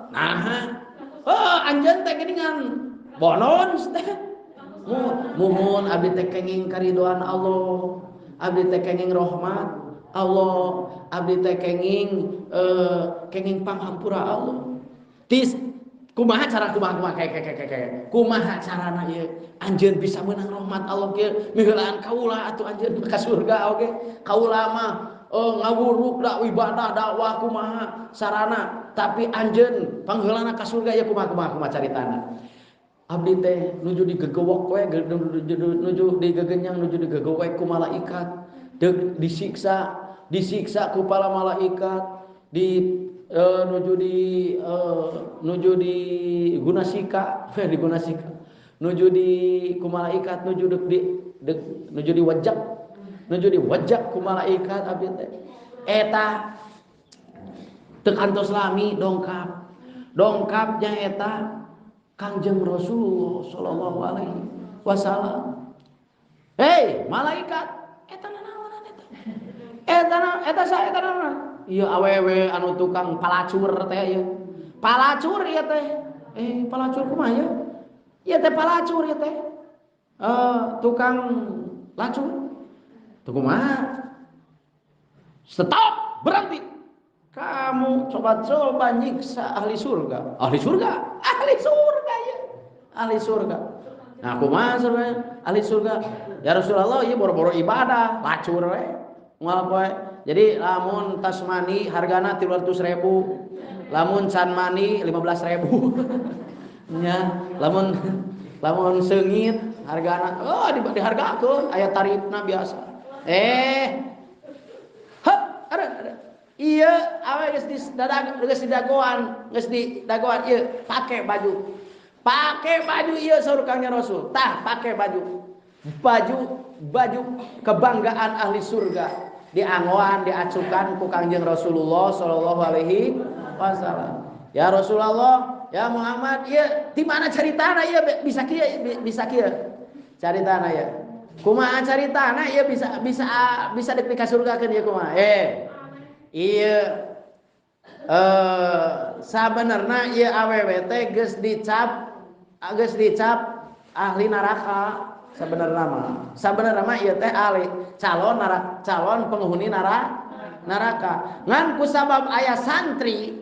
nah anjeun teh geuningan bonon teh muhun abdi teh kenging karidoan Allah abdi teh kenging rahmat Allah abdi teh kenging panghampura Allah tis kumaha cara kumaha carana ieu anjeun bisa meunang rahmat Allah kieu miheulaan kaula atuh anjeun ka surga oge kaula mah ngawuruk da ibadah dakwah kumaha sarana tapi anjeun pangheulana ka surga ya kumaha caritana abdi teh nuju digegewok we nuju digegenyang nuju digegewek ku malaikat disiksa ku para malaikat nuju di gunasika nuju di ku malaikat nuju di wajak ku malaikat abdi teh eta teu kantos lami dongkapnya eta Kangjeng Rasulullah sallallahu alaihi wasallam hei malaikat eta nanaonan eta naon ieu awewe anu tukang palacur teh ieu palacur ieu teh palacur kumaha ieu ieu teh palacur ieu teh tukang lacur teu kumaha stop berhenti kamu coba nyiksa ahli surga nah kumaha surga ahli surga ya Rasulullah ieu boro-boro ibadah lacur we moal poe jadi lamun tas mani hargana 300.000 lamun can mani 15.000 nya lamun seungit hargana dihargakeun aya tarifna biasa ada iya awe geus didagoan ieu pake baju ieu saur Kangjeng Rasul tah pake baju kebanggaan ahli surga dianggoan diacukan ku Kangjeng Rasulullah sallallahu alaihi wasallam ya Rasulullah ya Muhammad ieu di mana caritana ieu bisa kieu caritana ya kumaha caritana ieu bisa dipika surgakeun ieu kumaha ieu sabenerna ieu awewe teh geus dicap ahli neraka sabenerna mah ieu teh ahli calon penghuni neraka ngan kusabab aya santri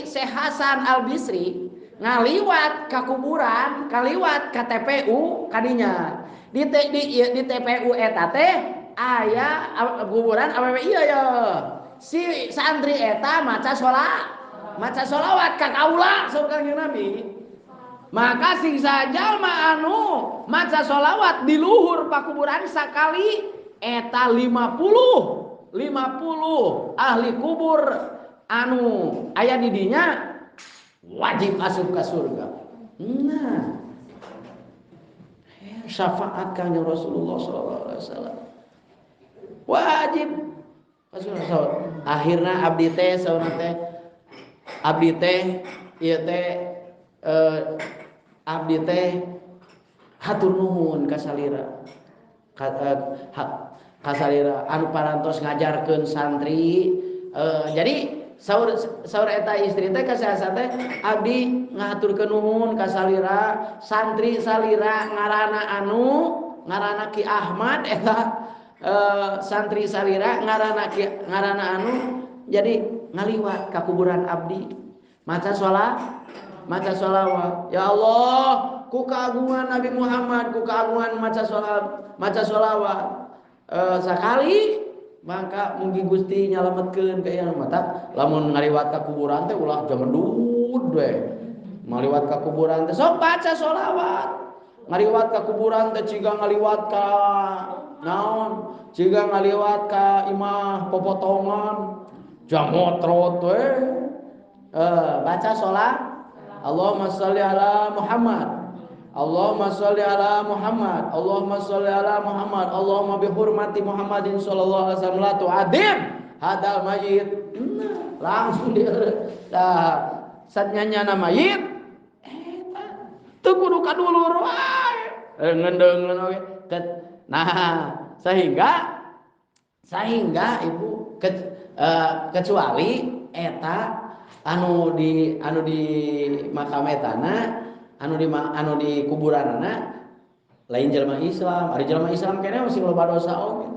Syekh Hasan Al Bisri ngaliwat ka kuburan kaliwat ka TPU kadinya di TPU eta teh aya kuburan awewe ieu ya si santri eta maca sholawat ka kaula saur Kangjeng Nabi maka sing sajalma anu maca sholawat di luhur pakuburan sakali eta 50 ahli kubur anu aya di dinya wajib asup ka surga nah syafaat Kangjeng Rasulullah sallallahu alaihi wasallam wajib akhirna abdi teh saurna teh abdi teh ieu teh abdi teh hatur nuhun ka salira anu parantos ngajarkeun santri jadi saur eta istri teh ka saha teh abdi ngaturkeun nuhun ka salira santri salira ngaranna Ki Ahmad eta santri salira ngaranna anu jadi ngaliwat ka kuburan abdi maca sholawat ya Allah ku keagungan Nabi Muhammad ku keagungan maca sholawat sakali maka mugi Gusti nyalametkeun ka ieu mata lamun ngaliwat ka kuburan teh ulah jamendud we ngaliwat ka kuburan teh sok baca sholawat ngaliwat ka kuburan teh ciga ngaliwat ka naon ciga ngaliwat ka imah popotongan jamotrot we baca sholat Allahumma sholli ala Muhammad Allahumma sholli ala Muhammad Allahumma sholli ala Muhammad Allahumma bihurmati Muhammadin sallallahu alaihi wasallam la tu'adim hadal mayit langsung dia dah satnyanya mayit teu kudu kadulur wae ngendeungeun oge nah sehingga ibu kecuali eta anu di makam etana anu di kuburanana lain jelema Islam, ari jelema Islam kene masih loba dosa oge.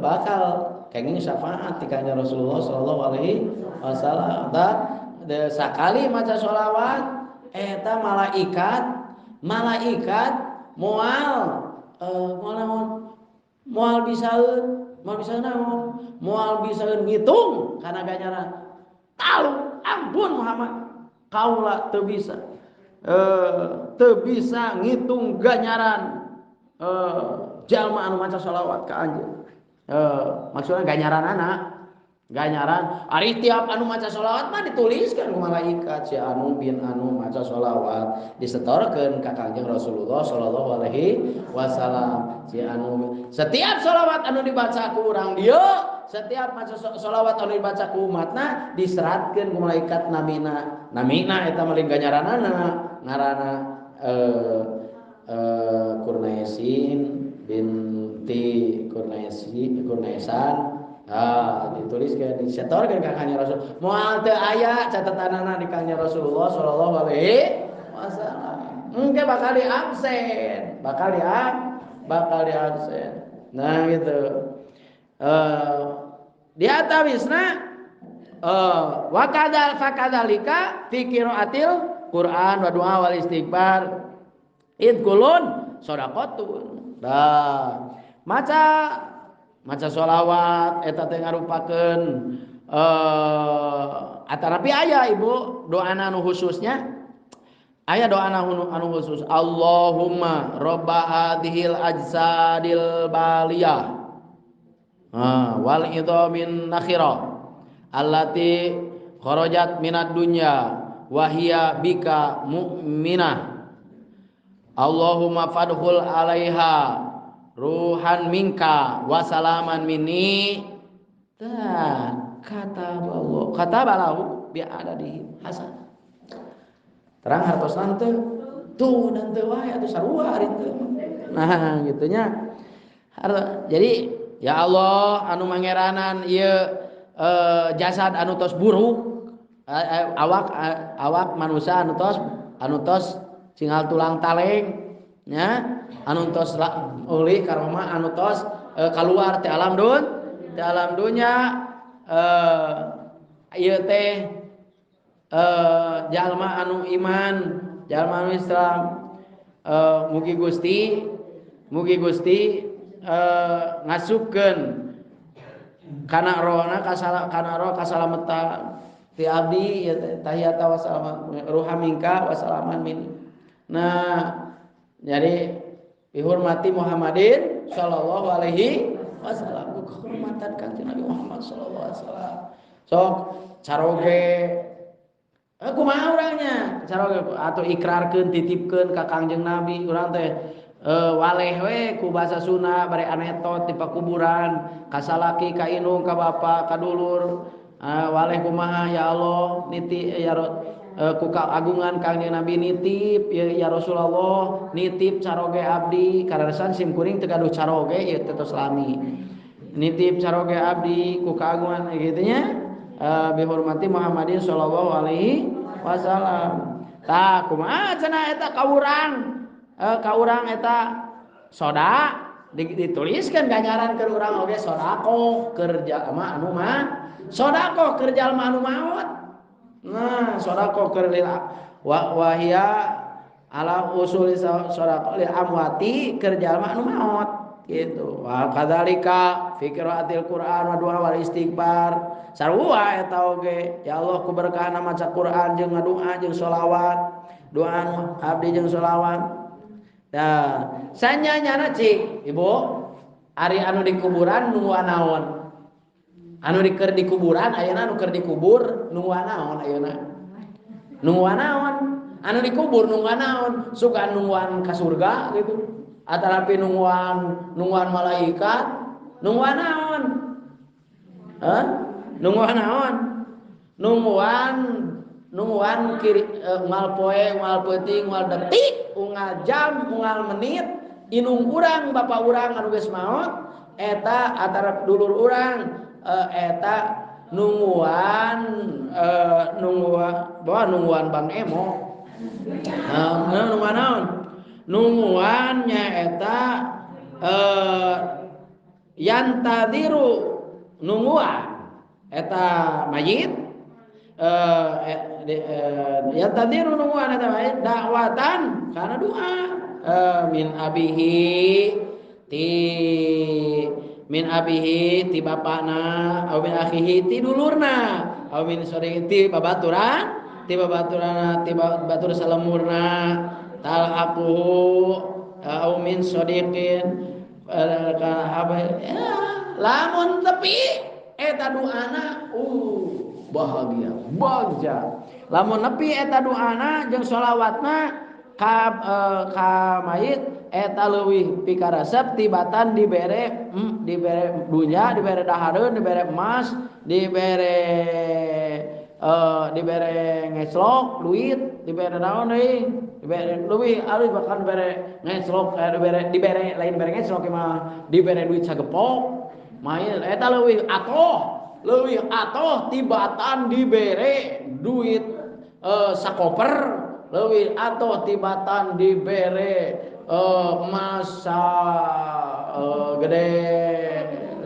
Bakal kenging syafaat ti kanjeng Rasulullah sallallahu alaihi wasallam. Sakali maca sholawat eta malaikat moal bisaeun ngitung kana ganjaran. Tahu ampun Muhammad kaula teu bisa ngitung ganjaran jalma anu maca sholawat ka anjeun. Maksudna ganjaran ari tiap anu maca sholawat mah dituliskan ku malaikat si anu bin anu maca sholawat disetorkeun ka Kanjeng Rasulullah sallallahu alaihi wasallam si anu setiap sholawat anu dibaca ku urang dieu setiap maca sholawat anu dibaca ku umatna diseratkeun ku malaikat namina eta maling ganjaranana ngaranna Kurnaisin binti Kurnaisan dituliskan disetorkeun ka Kanjeng Rasul moal teu aya catatanana di Kanjeng Rasulullah sallallahu alaihi wasallam engke bakal diabsen nah gitu di atawisna fakadzalika fi qiraatil Quran wa doa wal istighfar idkulun shadaqatun maca sholawat eta teh ngarupakeun atanapi aya ibu doana anu khususnya aya doana anu khusus Allahumma robba hadhil ajsadil baliyah wal idhamin nakhirah allati kharajat minad dunya wa hiya bika mu'minah Allahumma fadkhul alaiha ruhan minka wa salaman minni kata balahu bi adadi hasan terang hartosna teu dan teu wae atuh sarua ari teu nah gitunya jadi ya Allah anu mangeranan ieu jasad anu tos buruk awak manusia anu tos cingal tulang taleng nya anu tos uli karoma anu tos keluar ti alam dunya ieu teh jalma anu iman jalma anu Islam mugi Gusti ngasupkeun kana rohna kana roh kasalametan ti abdi tahiyata wa salaman ruha minka wa salaman min. Nah, jadi dihormati Muhammadin sallallahu alaihi wasallam, kehormatan Kanjeng Nabi Muhammad sallallahu alaihi wasallam. Sok caroge kumaha urangnya? Caroge atuh ikrarkeun titipkeun ka Kanjeng Nabi urang teh waleh we ku basa Sunda bari anetot di pakuburan kasalaki ka indung ka bapa ka dulur waleh kumaha ya Allah niti ya ku kagungan Kanjeng Nabi nitip ya Rasulullah nitip caroge abdi kararesan sim kuring teu gaduh caroge ieu teh tos lami nitip caroge abdi ku kagungan kitu nya bihormati Muhammadin sallallahu alaihi wasallam. Tah kumaha cenah eta ka urang eta soda dituliskeun ganjaran keur urang oge sodaqoh keur jalma anu mah sodaqoh keur jalma anu maot. Nah, sodaqoh keur lil wahia ala usul sodaqoh lil amwati keur jalma anu maot. gitu. Wa kadzalika fi qiraatil Qur'an wa du'a wal istighfar. Sarua eta oge. Ya Allah kuberkahan maca Qur'an jeung ngadoa jeung sholawat. Doa abdi jeung sholawat. Nah, sanyanyana cik, Ibu. Ari anu di kuburan nu naon? Anu keur di kuburan ayeuna anu keur dikubur nu naon ayeuna? Nu naon? Anu dikubur nu naon? Suka nungguan ka surga gitu. Atarapi nungguan malaikat, nungguan naon? Hah? Nungguan naon? Nungguan kiri unggal poe, unggal peuting, unggal detik, unggal jam, unggal menit, inung urang bapa urang anu geus maot eta antara dulur urang eta nungguan Bang Emo. Nungguan naon? Nungguan nyaeta yantadiru nungguan eta mayit yantadiru nungguan eta mayit dakwatan kana doa min abihi ti bapana aw min akhihi ti dulurna aw min sori ti babaturan ti batur salemurna tal aku aw min sodiqin lamun tepi eta doana bahagia bagja lamun nepi eta doana jeung sholawatna ka mayit eta leuwih pikaresep tibatan dibere dunya dibere dahareun dibere emas dibere ngeslok duit dibere naon deui dibere leuwih alus bahkan dibere ngeslok dibere lain dibere ngeslok mah dibere duit sagepok mayit eta leuwih atoh tibatan dibere duit sakoper leuwih atoh tibatan dibere emas gede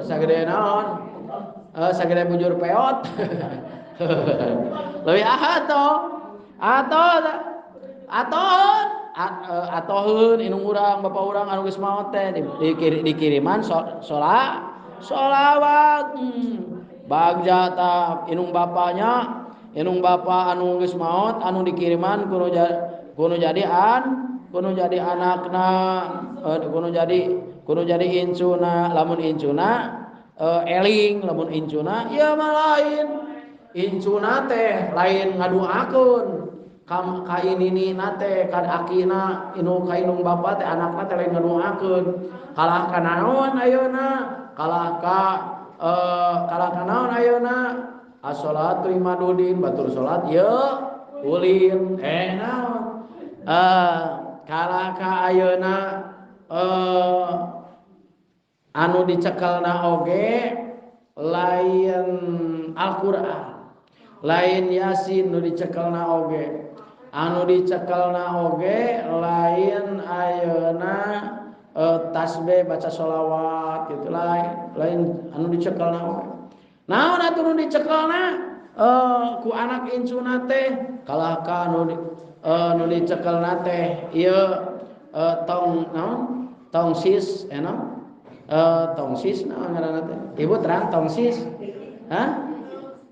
sagede naon sagede bujur peot leuwih atoheun inung urang bapa urang anu geus maot teh dikiriman sholawat bagja ta inung bapa anu geus maot anu dikiriman kudu jadi anakna kudu jadi incuna lamun incuna eling lamun incuna ieu mah lain incuna teh lain ngaduakeun ka ininina teh ka akina ka inung bapa teh anakna teh lain ngaduakeun kalah ka naon ayeuna kalah ka naon ayeuna as-sholatu imadudin batur salat ye ulin naon kalah ka ayeuna anu dicekelna oge lain Al-Qur'an lain Yasin nu dicekelna oge anu dicekelna oge lain ayeuna tasbih baca sholawat gitu lain anu dicekelna oge naon atuh nu dicekelna ku anak incuna teh kalah ka nu dicekelna teh ieu tongsis tongsis naon ngaranna teh ibu terang tongsis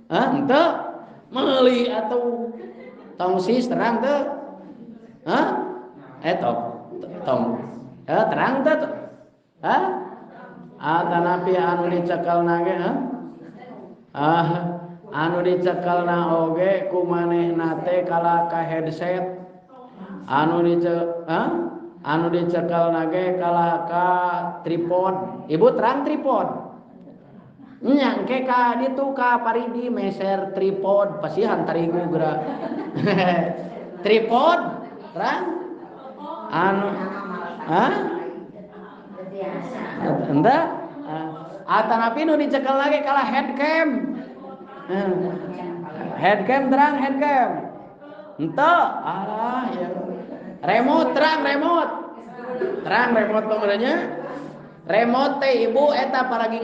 henteu meuli atuh tongsis terang teu terang teu atanapi anu dicekelna ge anu dicekelna oge kumanehna teh kalah ka headset anu dicekelna ge kalah ka tripod ibu terang tripod nya engke ka ditu ka paridi meser tripod pasihan tarigu geura tripod terang anu enda atanapi nu dicekel lagi kalah headcam terang headcam henteu ya remote terang remote pemerenya remote teh ibu eta paragi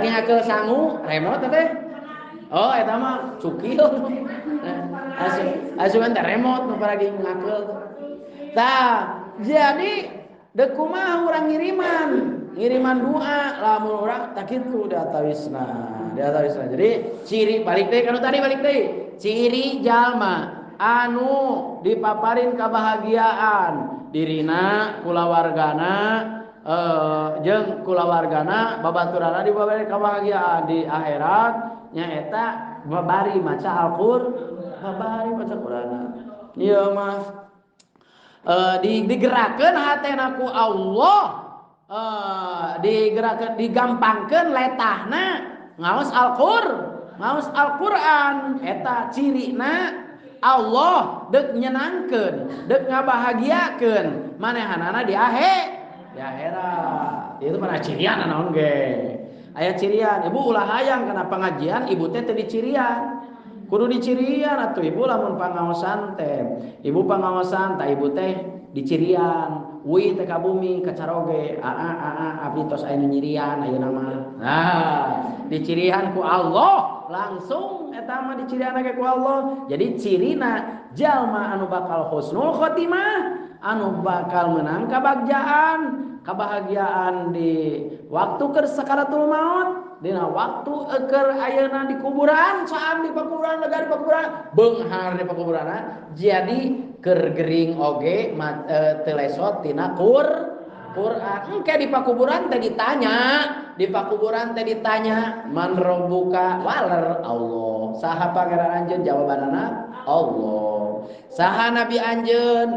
ngakeul sangu remote teh oh eta mah cukil asupan teh remote nu paragi ngakeul tah jadi Deuk kumaha urang ngiriman doa lamun urang tak kitu diatawisna. Jadi ciri balik deui kana tadi balik deui. Ciri jalma anu dipaparin kabahagiaan dirina kulawargana jeung kulawargana babaturanna dibabari kabahagiaan di akhirat nyaeta babari maca babari maca Qur'ana. Ieu mah digerakkeun hatena ku Allah, digampangkeun letahna ngaos Al-Qur'an eta cirina Allah deuk nyenangkeun, deuk ngabahagiakeun manehanana di akhirat. Itu mana cirian naon ge? Aya cirian. Ibu ulah hayang kana pengajian ibu teh teu dicirian. Kudu dicirian atuh ibu lamun pangaosan teh. Ibu pangaosan tah ibu teh dicirian. Ui teh ka bumi ka caroge. Abdi tos aya nyirian ayeuna mah. Nah, dicirian ku Allah langsung eta mah dicirian ge ku Allah. Jadi cirina jalma anu bakal husnul khotimah, anu bakal menang kabahagiaan di waktu keur sakaratul maut, dina waktu keur ayeuna di kuburan, saam di pakuburan, lega di pakuburan, beunghar di pakuburan. Jadi keur gering oge teu lesot tina Qur'an. Engke di pakuburan teh ditanya, man rabbuka waler Allah. Saha pangeran anjeun jawabanana Allah. Saha nabi anjeun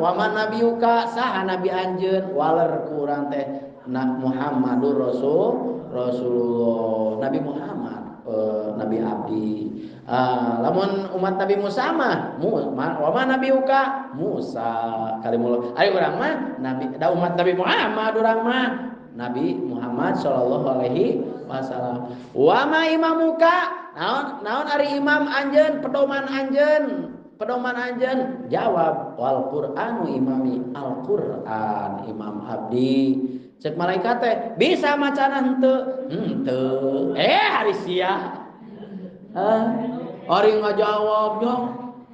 wa man nabiyuka saha nabi anjeun waler kurang teh Muhammadur Rasulullah. Nabi Muhammad nabi abdi. Lamun umat Nabi Musa mah wa man nabiyuka Musa kalimullah. Ari urang mah nabi da umat Nabi Muhammad urang mah Nabi Muhammad sallallahu alaihi wasallam. Wa ma imamuka naon ari imam anjeun pedoman anjeun jawab wal qur'anu imami Al-Qur'an imam abdi. Cek malaikat teh bisa macana henteu hari sia ari ngajawab dong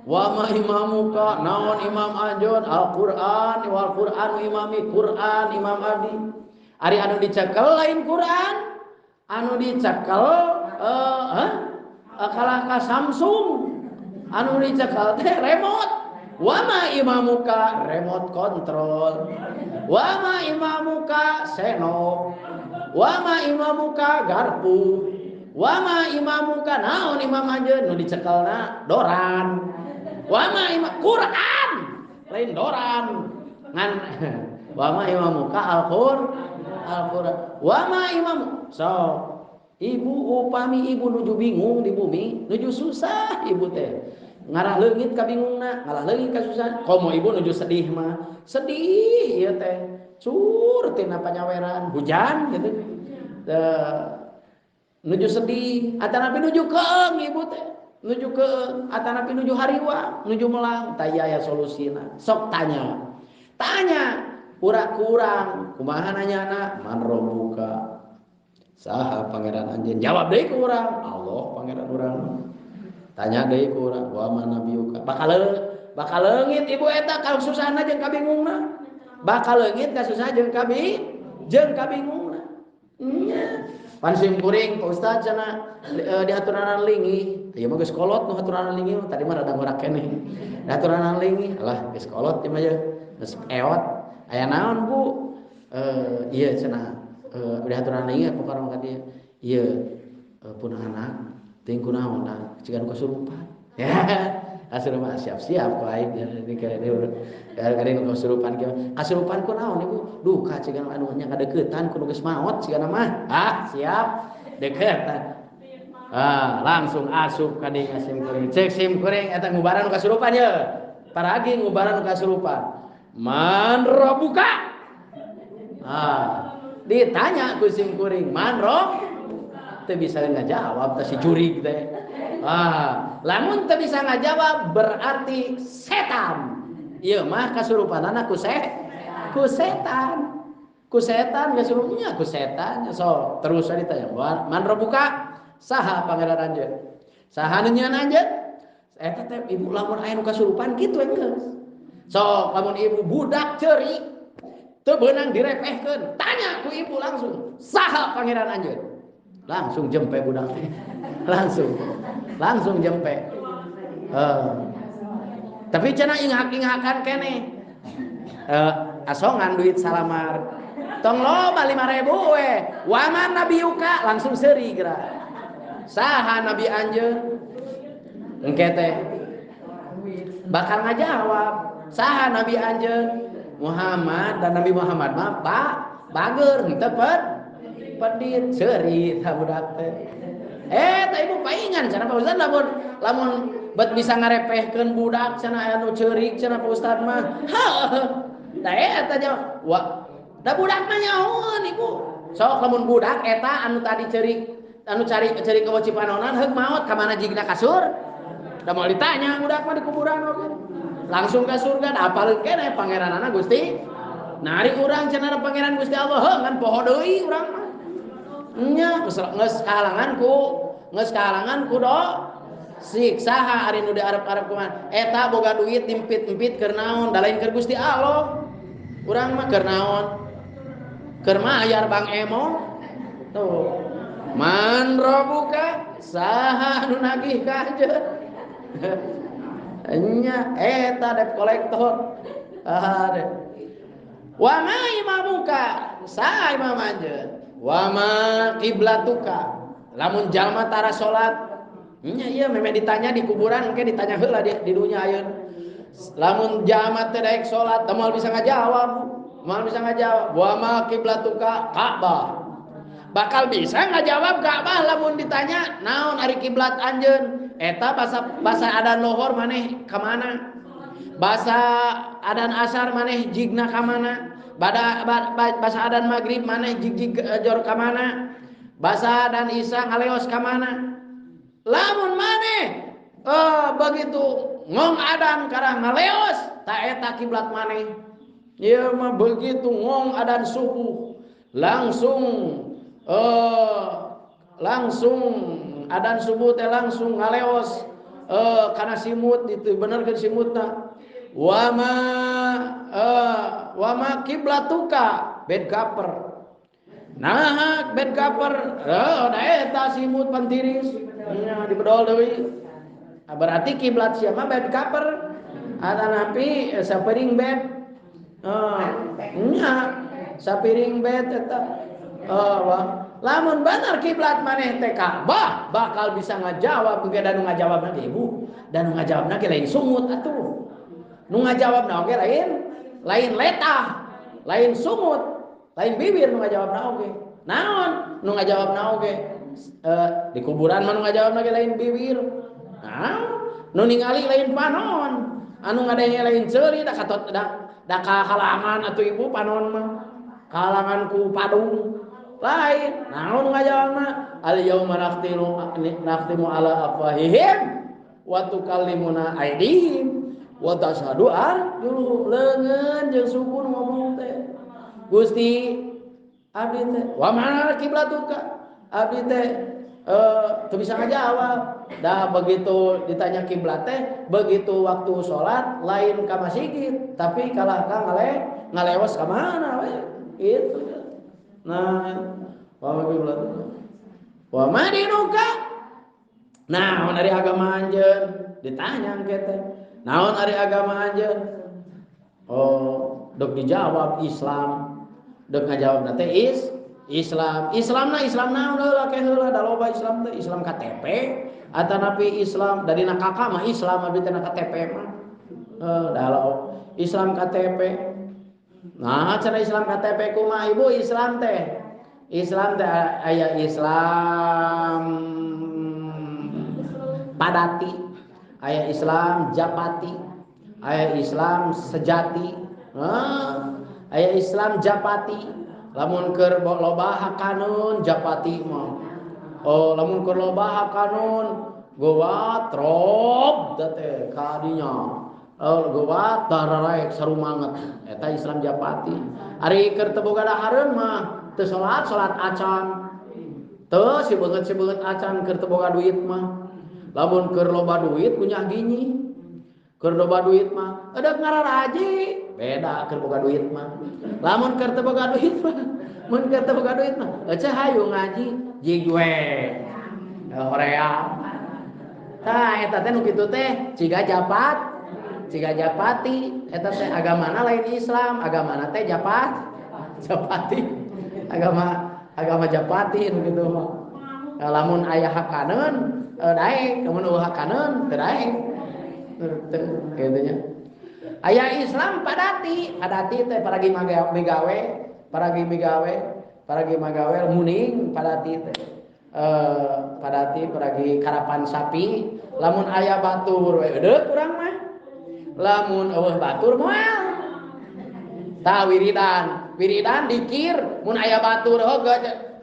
wa ma imamuka naon imam anjeun Al-Qur'an wal qur'anu imami Qur'an imam abdi. Ari anu dicekel lain Quran, anu dicekel kalaka Samsung, anu dicekel teh remote. Wama imamuka remote control, wama imamuka senok, wama imamuka garpu, wama imamuka naon imam anjeun nu dicekelna doran, wama imam Quran lain doran ngan wama imamuka Al-Qur'an. Wama imam so ibu upami ibu nuju bingung di bumi nuju susah ibu teh ngarah leungit ka bingungna ngarah leungit ka susah komo ibu nuju sedih mah sedih ieu teh sur tina panyaweran hujan gitu nuju sedih atanapi nuju keung ibu teh nuju keung atanapi nuju hariwa nuju melang taya aya solusina sok tanya kurang kumaha nanyana man rabbuka saha pangeran anjeun jawab deui ku urang Allah pangeran urang tanya deui ku urang wa man nabiyuka bakal leungit ibu eta ka susahna jeung kabingungna bakal leungit ka susah jeung kabingungna nya pan sim kuring Pak Ustaz cenah diaturanan linggih ieu mah geus kolot nu aturanan linggih tadi mah rada ngorak keneh diaturanan linggih alah geus kolot ieu mah geus eot. Aya naon Bu? Iya cenah udah aturan linggih pokokna ka dieu. Ieu pun anak teuing kunaon da cigan kasurupan. Ya, kasurupan siap-siap ku aing ini ka dieu. Kadang kasurupan kieu. Kasurupan kunaon Ibu? Duka cigan anu nya kadeuketan kudu geus maot cigan mah. Siap. Deket. Langsung asup ka dieu sim kuring. Cek sim kuring eta ngubaran kasurupan ye. Paragi ngubaran kasurupan. Man rabbuka? Ditanya ku sim kuring, man rob? Teu bisa ngajawab teh si jurig teh. Lamun teu bisa ngajawab berarti setan. Ieu mah kasurupanana ku setan. Ku setan kasurupnya ku setan. So, terus ditanya, man rabbuka? Saha pangeran anjeun? Saha nu nyieun anjeun? Eta teh ibu lamun aya nu kasurupan kitu enggeus. So, lamun ibu budak ceurik, teu beunang direpehkeun. Tanya ku ibu langsung, saha pangeran anjeun? Langsung jempe budak teh. Langsung jempe. Tapi cenah ingak-ingakan keneh. Asongan duit salamar. Tong loba 5.000 we. Wa man nabiyuka langsung seuri geura. Saha nabi anjeun? Engke teh bakal ngajawab. Saha nabi anjeun? Muhammad. Dan Nabi Muhammad mah bager henteu pedit seuri tah budak teh. Tah ibu paingan cenah Pak Ustad lamun bet bisa ngarepehkeun budak cenah anu ceurik cenah Pak Ustad mah. Da eta jawab. Wah, da budak mah nyahoan ibu. Sok lamun budak eta anu tadi ceurik anu cari ke Cipanonan heuk maot ka mana jigna kasur. Da mau ditanya budak mah di kuburan oge. Langsung ke surga da apaleun keneh pangeranana Gusti. Nari urang cenah pangeran Gusti Allah heuh ngan poho deui urang mah. Nya geus kahalangan ku do siksaha ari nu diarep-arep kumaha eta boga duit dimpit-empit keur naon da lain keur Gusti Allah. Urang mah keur naon? Keur mayar Bang Emo. Tuh. Man robuka saha nu nagih ka anjeun. Nya eta debt kolektor. Deh. Wa ma imamuka saha imam anjeun? Wa ma kiblatuka lamun jalma tara salat nya ieu memang ditanya di kuburan engke ditanya heula di dunya ayeuna. Lamun jalma teh daek salat teu moal bisa ngajawab. Wa ma kiblatuka Ka'bah. Bakal bisa ngajawab Ka'bah lamun ditanya naon ari kiblat anjeun. Eta basa adan lohor maneh ka mana? Basa adan asar maneh jigna ka mana? Basa adan maghrib maneh jig jor ka mana? Basa adan isya ngaleos ka mana? Lamun maneh begitu ngong adan karang ngaleos ta eta kiblat maneh. Ieu mah begitu ngong adan subuh langsung adan subuh teh langsung ngaleos kana simut itu benerkeun simutna. Wa ma kiblatuka bed kaper. Nah bed kaper da eta simut pantiris nya dibedol deui. Berarti kiblat sia mah bed kaper ada napi sapiring bed. Nya sapiring bed eta. Lamun bener kiblat maneh teh Ka'bah bakal bisa ngajawab engke da nu ngajawabna ge ibu. Da nu ngajawabna ge lain sumut atuh. Nu ngajawabna oge lain letah, lain sumut, lain bibir nu ngajawabna oge. Naon nu ngajawabna oge? Di kuburan mah nu ngajawabna ge lain bibir. Nu ningali lain panon. Anu ngadenge lain ceuri da kahalangan atuh ibu panon mah. Kahalangan ku padung. Lain. Naon nu ngajawabna? Al yauma nakhtimu ala afwahihim wa tukallimuna aydihim wa tashhadu arjuluhum. Leungeun jeung suku nu ngomong teh. Gusti abdi teh wa mana kiblatuka? Abdi teh teu bisa ngajawab. Da begitu ditanya kiblat teh begitu waktu salat lain ka masjid tapi kalah ka ngalewas ka mana we. Gitu. Nah, wa ma kiblatuka? Wa ma dinuka? Naon ari agama anjeun? Ditanya engke teh. Naon ari agama anjeun? Dok dijawab Islam. Dok ngajawabna teh Islam. Islam naon heula ke heula da loba Islam teh. Islam KTP atanapi Islam dari kakak mah Islam abdi teh KTP mah. Da Islam KTP. Nah, cara Islam KTP kumaha ibu Islam teh? Islam teh aya Islam Padati, aya Islam Japati, aya Islam Sejati, aya Islam Japati. Lamun keur loba hakanun Japati mah. Lamun keur loba hakanun gowa trop teh ka dinya. Gowa tararaek sarumanget eta Islam Japati. Ari keur teu boga dahareun mah teu salat acan. Teu si beungeut acan keur teu boga duit mah. Lamun keur loba duit kunyah ginyi. Keur loba duit mah edeuk ngararaji beda keur boga duit mah. Lamun keur teu boga duit mah, mun keur teu boga duit mah, ece hayu ngaji jigwe. Horea. Tah eta teh nu kitu teh ciga japati, eta teh agamana lain Islam, agamana teh japati. Agama japati nu kitu mah. Lamun aya hakaneun daek, lamun eueuh hakaneun teu daek. Kitu nya. Aya Islam padati teh paragi magawe muning padati teh. Padati paragi karapan sapi, lamun aya batur we eudeuh urang mah. Lamun eueuh batur moal. Tah wiridan dikir mun aya batur heuh,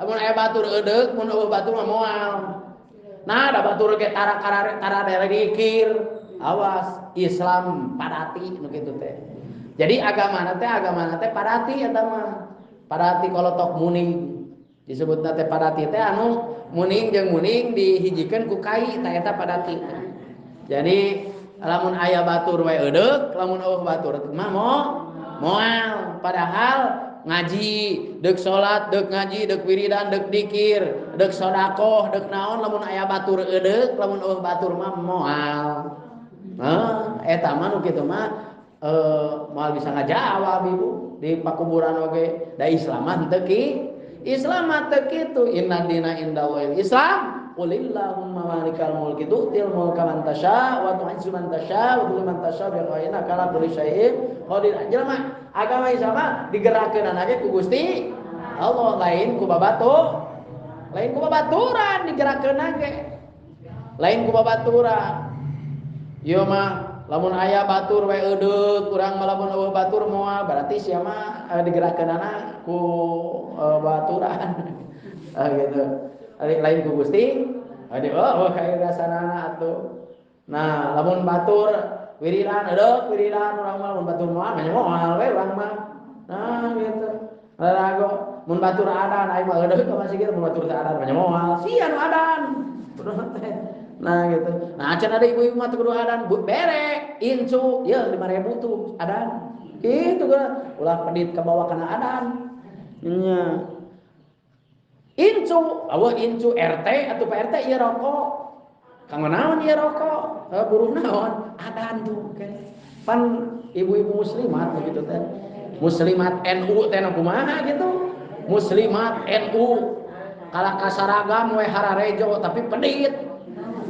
mun aya batur eudeuh, mun eueuh batur mah moal. Nah, da batur ge tara dikir. Awas Islam padati nu kitu teh. Jadi agamana teh padati eta mah. Padati kolotok muning. Disebutna teh padati teh anu muning jeung muning dihijikeun ku kai tah eta padati. Jadi lamun aya batur we eudeuh, lamun eueuh batur mah moal. Padahal ngaji, deuk salat, deuk ngaji, deuk wiridan, deuk dikir, deuk sedekah, deuk naon lamun aya batur eudeuh, lamun eueuh batur mah moal. Eta mah nu kitu mah moal bisa ngajawab ibu di pakuburan oge. Da Islam mah teu Islam mah teu kitu. Inna dina indallahil Islam. Qulillahumma malikal mulki tu'til mulka man tasya wa tu'izzu man tasya wa tudhillu man tasya bi ghairi kala kulli syai'in qadir. Jelema agama Islam mah digerakkeun ge ku Gusti Allah, lain ku babaturan digerakkeun ge. Lain ku babaturan. Ieu mah lamun aya batur we eudeuh, urang mah lamun eueuh batur moal, berarti sia mah digerakkeunana ku baturan. Gitu. Lain ku Gusti, kayak rasanana atuh. Nah, lamun batur wiridan eudeuh, urang mah lamun batur moal, moal we urang mah. Nah, gitu. Larago mun batur adan aing mah eudeuh ka masih kitu, mun batur teu adan moal. Sia nu adan. Nah gitu. Nah can ada ibu-ibu mah kudu adan bere incu ya 5.000 tuh adan. Gitu kan. Ulah pedit ke bawah kana adan. Nya. Incu, aweuh incu RT atuh Pak RT ieu rokok. Kanggo naon ieu rokok? Buruh naon? Adan tuh kan. Pan ibu-ibu muslimat begitu teh. Muslimat NU teh kumaha gitu. Muslimat NU kalah kasaragam we hararejo tapi pedit.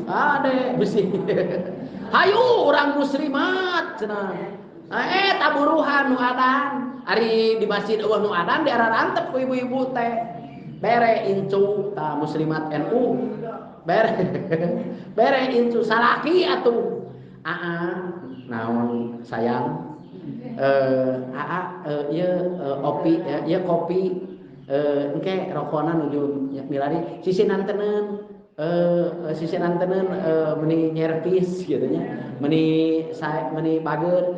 Ade besi. Hayu orang muslimat cenah. Eta buruhan nu adan. Ari di masjid eueuh nu adan diararantep ku ibu-ibu teh. Bere incu tah muslimat NU. Bere incu salaki atuh. Naon sayang. Opi ya kopi. Engke rokona nuju milari sisinan teuneun. Sisinan teuneun meuni nyervis kitu nya. Meuni bageut.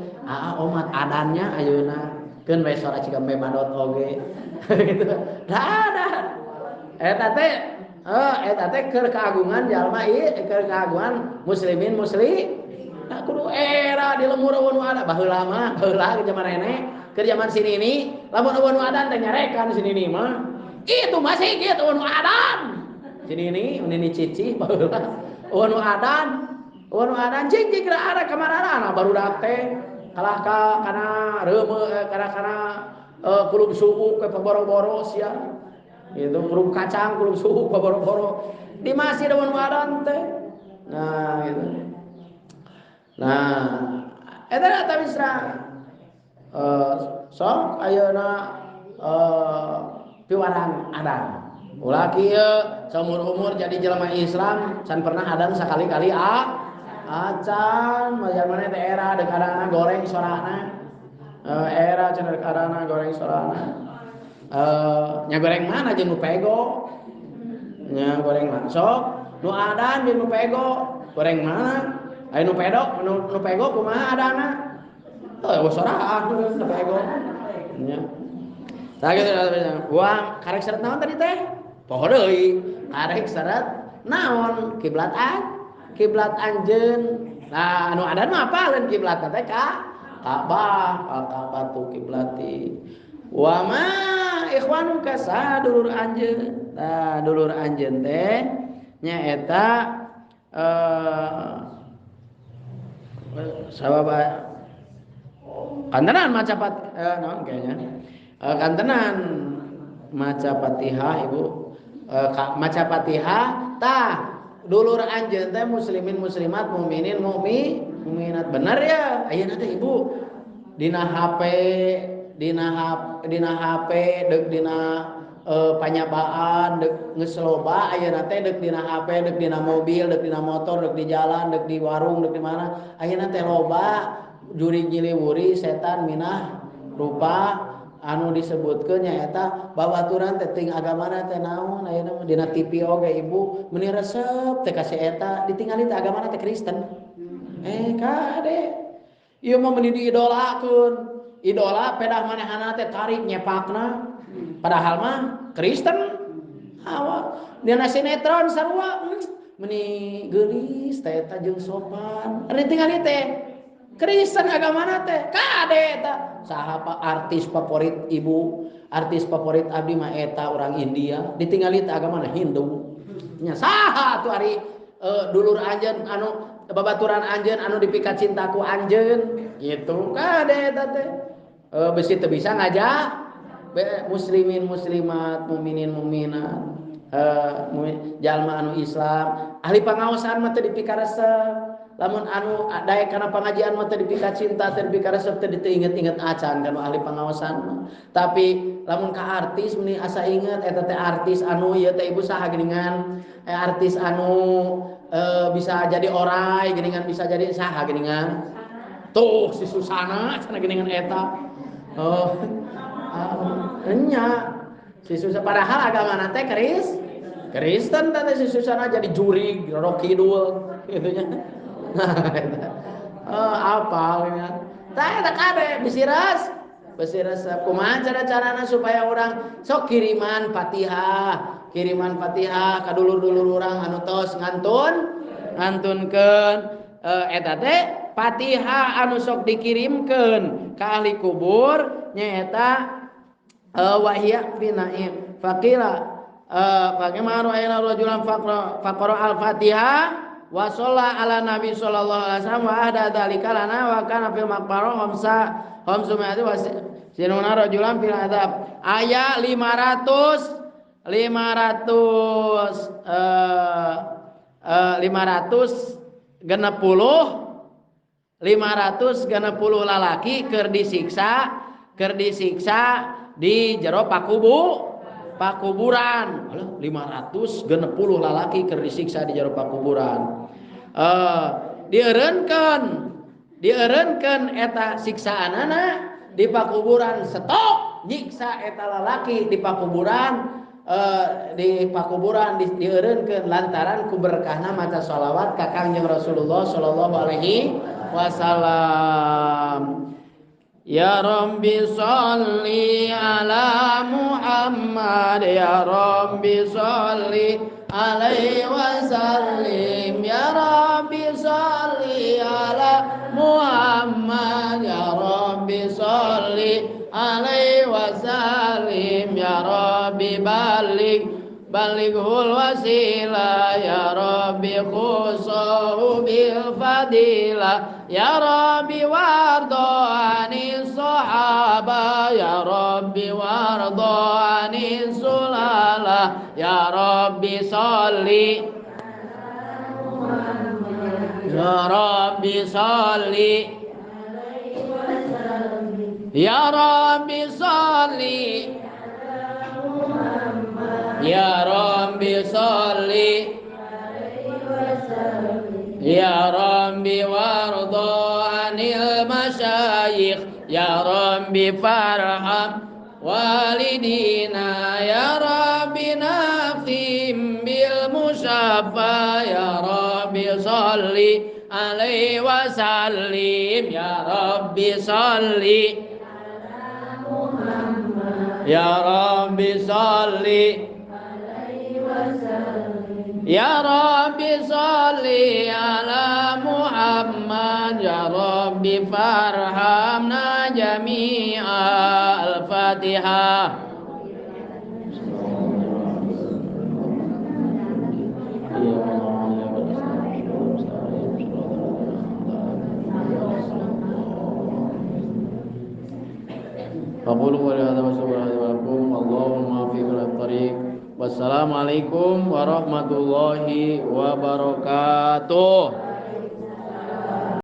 Omat adannya ayeuna keun we sora cika mbe madot oge. Gitu. Da. Eta teh keur kaagungan jalma ieu, keur kaagungan muslimin muslim. Nah kudu era di lemur eueuh nu ada baheula mah, baheula ke zaman nenek, keur zaman sinini, lamun eueuh nu adan teh nyarekan sinini mah. Itu masih gitu eueuh nu adan. Sinini cici baheula eueuh nu adan cing kira ada kamarana barudak teh kalah kana reumeu kana kulub suuk ke paboro-boro sia. Itu kulub kacang kulub suuk paboro-boro. Di masjid eueuh nu adan teh. Nah gitu. Nah, eta ta bisa sok ayeuna piwaran adan. Ulah kieu saumur-umur jadi jelema Islam can pernah adan sakali-kali acan maya mana daerah dekarana goreng sorana. Era cenah dekarana goreng sorana. Nya goreng mana jeung nu pego? Nya goreng mana sok? Nu adan jeung nu pego, goreng mana? Aya nu pego kumaha adana? Eueuh soraan nu pego. Nya. Tah kitu uang karek syarat naon tadi teh? Poho deui. Karek syarat naon? Kiblat anjeun. Nah anu adan mah apaleun kiblat teh ka Ka'bah al-Ka'batu qiblati. Wa ma ikhwanu kasa dulur anjeun. Tah dulur anjeun teh nya eta sababa kantenan maca naon kayaknya. Kantenan maca Fatihah Ibu. Maca Fatihah tah dulur anjeun teh muslimin muslimat mukminin mukminat bener ya ayeuna teh Ibu dina HP deuk dina panyabaan deuk geus loba ayeuna teh deuk dina HP deuk dina mobil deuk dina motor deuk di jalan deuk di warung deuk di mana ayeuna teh loba juri nyiliwuri setan minah rupa anu disebutkeun nyaeta babaturan teh ting agamana teh naon ayeuna dina TV oge Ibu meuni resep teh ka si eta ditingali teh agamana teh Kristen. Kade ieu mah meuni diidolakeun idola pedah manehana teh tarik nyepakna padahal mah Kristen hawa dina sinetron sarua meuni geulis teh eta jeung sopan ditingali teh Kristen agamana teh kade eta saha artis favorit Ibu artis favorit abdi mah eta orang India ditingali teh agamana Hindu nya saha atuh ari dulur anjeun anu babaturan anjeun anu dipikat cintaku anjeun gitu kade eta teh besi teu bisa ngajak muslimin muslimat mukminin mukminat jalma anu Islam ahli pangaosan mah teu dipikaresep lamun anu daek kana pengajian mah teu dipika cinta teu dipika resep teu diinget-inget acan kana ahli pangaosan mah tapi lamun ka artis meni asa inget eta teh artis anu ieu teh Ibu saha geuningan artis anu bisa jadi orai geuningan bisa jadi saha geuningan tuh si Susana cenah geuningan eta nya si Susana padahal agamana teh Kristen teh si Susana jadi juri Rocky Dul gitu nya. Apa ya? Tah eta kade bisiras kumaha cara-carana supaya orang sok kiriman Fatihah ka dulur-dulur urang anu tos ngantunkeun eta teh Fatihah anu sok dikirimkeun ka ahli kubur nyaeta wahya binaim faqila bagaimana ayana rajulan faqara al-Fatihah wa shalla ala nabi sallallahu alaihi wasallam wa ahda dzalika lana wa kana fil maqbarah khamsumati wa sinuna rajulan fil adab aya 500 560 lalaki keur disiksa di jero pakuburan 560 lalaki keur disiksa di jero pakuburan dieureunkeun eta siksaanana di pakuburan stop nyiksa eta lalaki di pakuburan dieureunkeun lantaran ku berkahna maca shalawat ka Kangjeng Rasulullah sallallahu alaihi wasallam. Ya Rabbi sholli ala Muhammad ya Rabbi sholli alaihi wasallim ya Rabbi sholli ala Muhammad ya Rabbi sholli alaihi wasallim ya Rabbi balighul wasilah ya Rabbi khusuhu bil fadilah ya Rabbi warda anis sahaba ya Rabbi warda anis sulala ya Rabbi sholli ya Rabbi sholli ya Rabbi sholli ya Rabbi sholli ya Rabbi warda anil masyayikh ya Rabbi farham walidina ya Rabbi nafim bil musaffa ya Rabbi sholli alaihi wasallim ya Rabbi sholli ya Rabbi sholli ya Rabbi sholli ala Muhammad ya Rabbi farhamna jami'al Fatihah. Aqulu qouli hadza wa subhanallahi Allahumma fi tariq. Wassalamualaikum warahmatullahi wabarakatuh.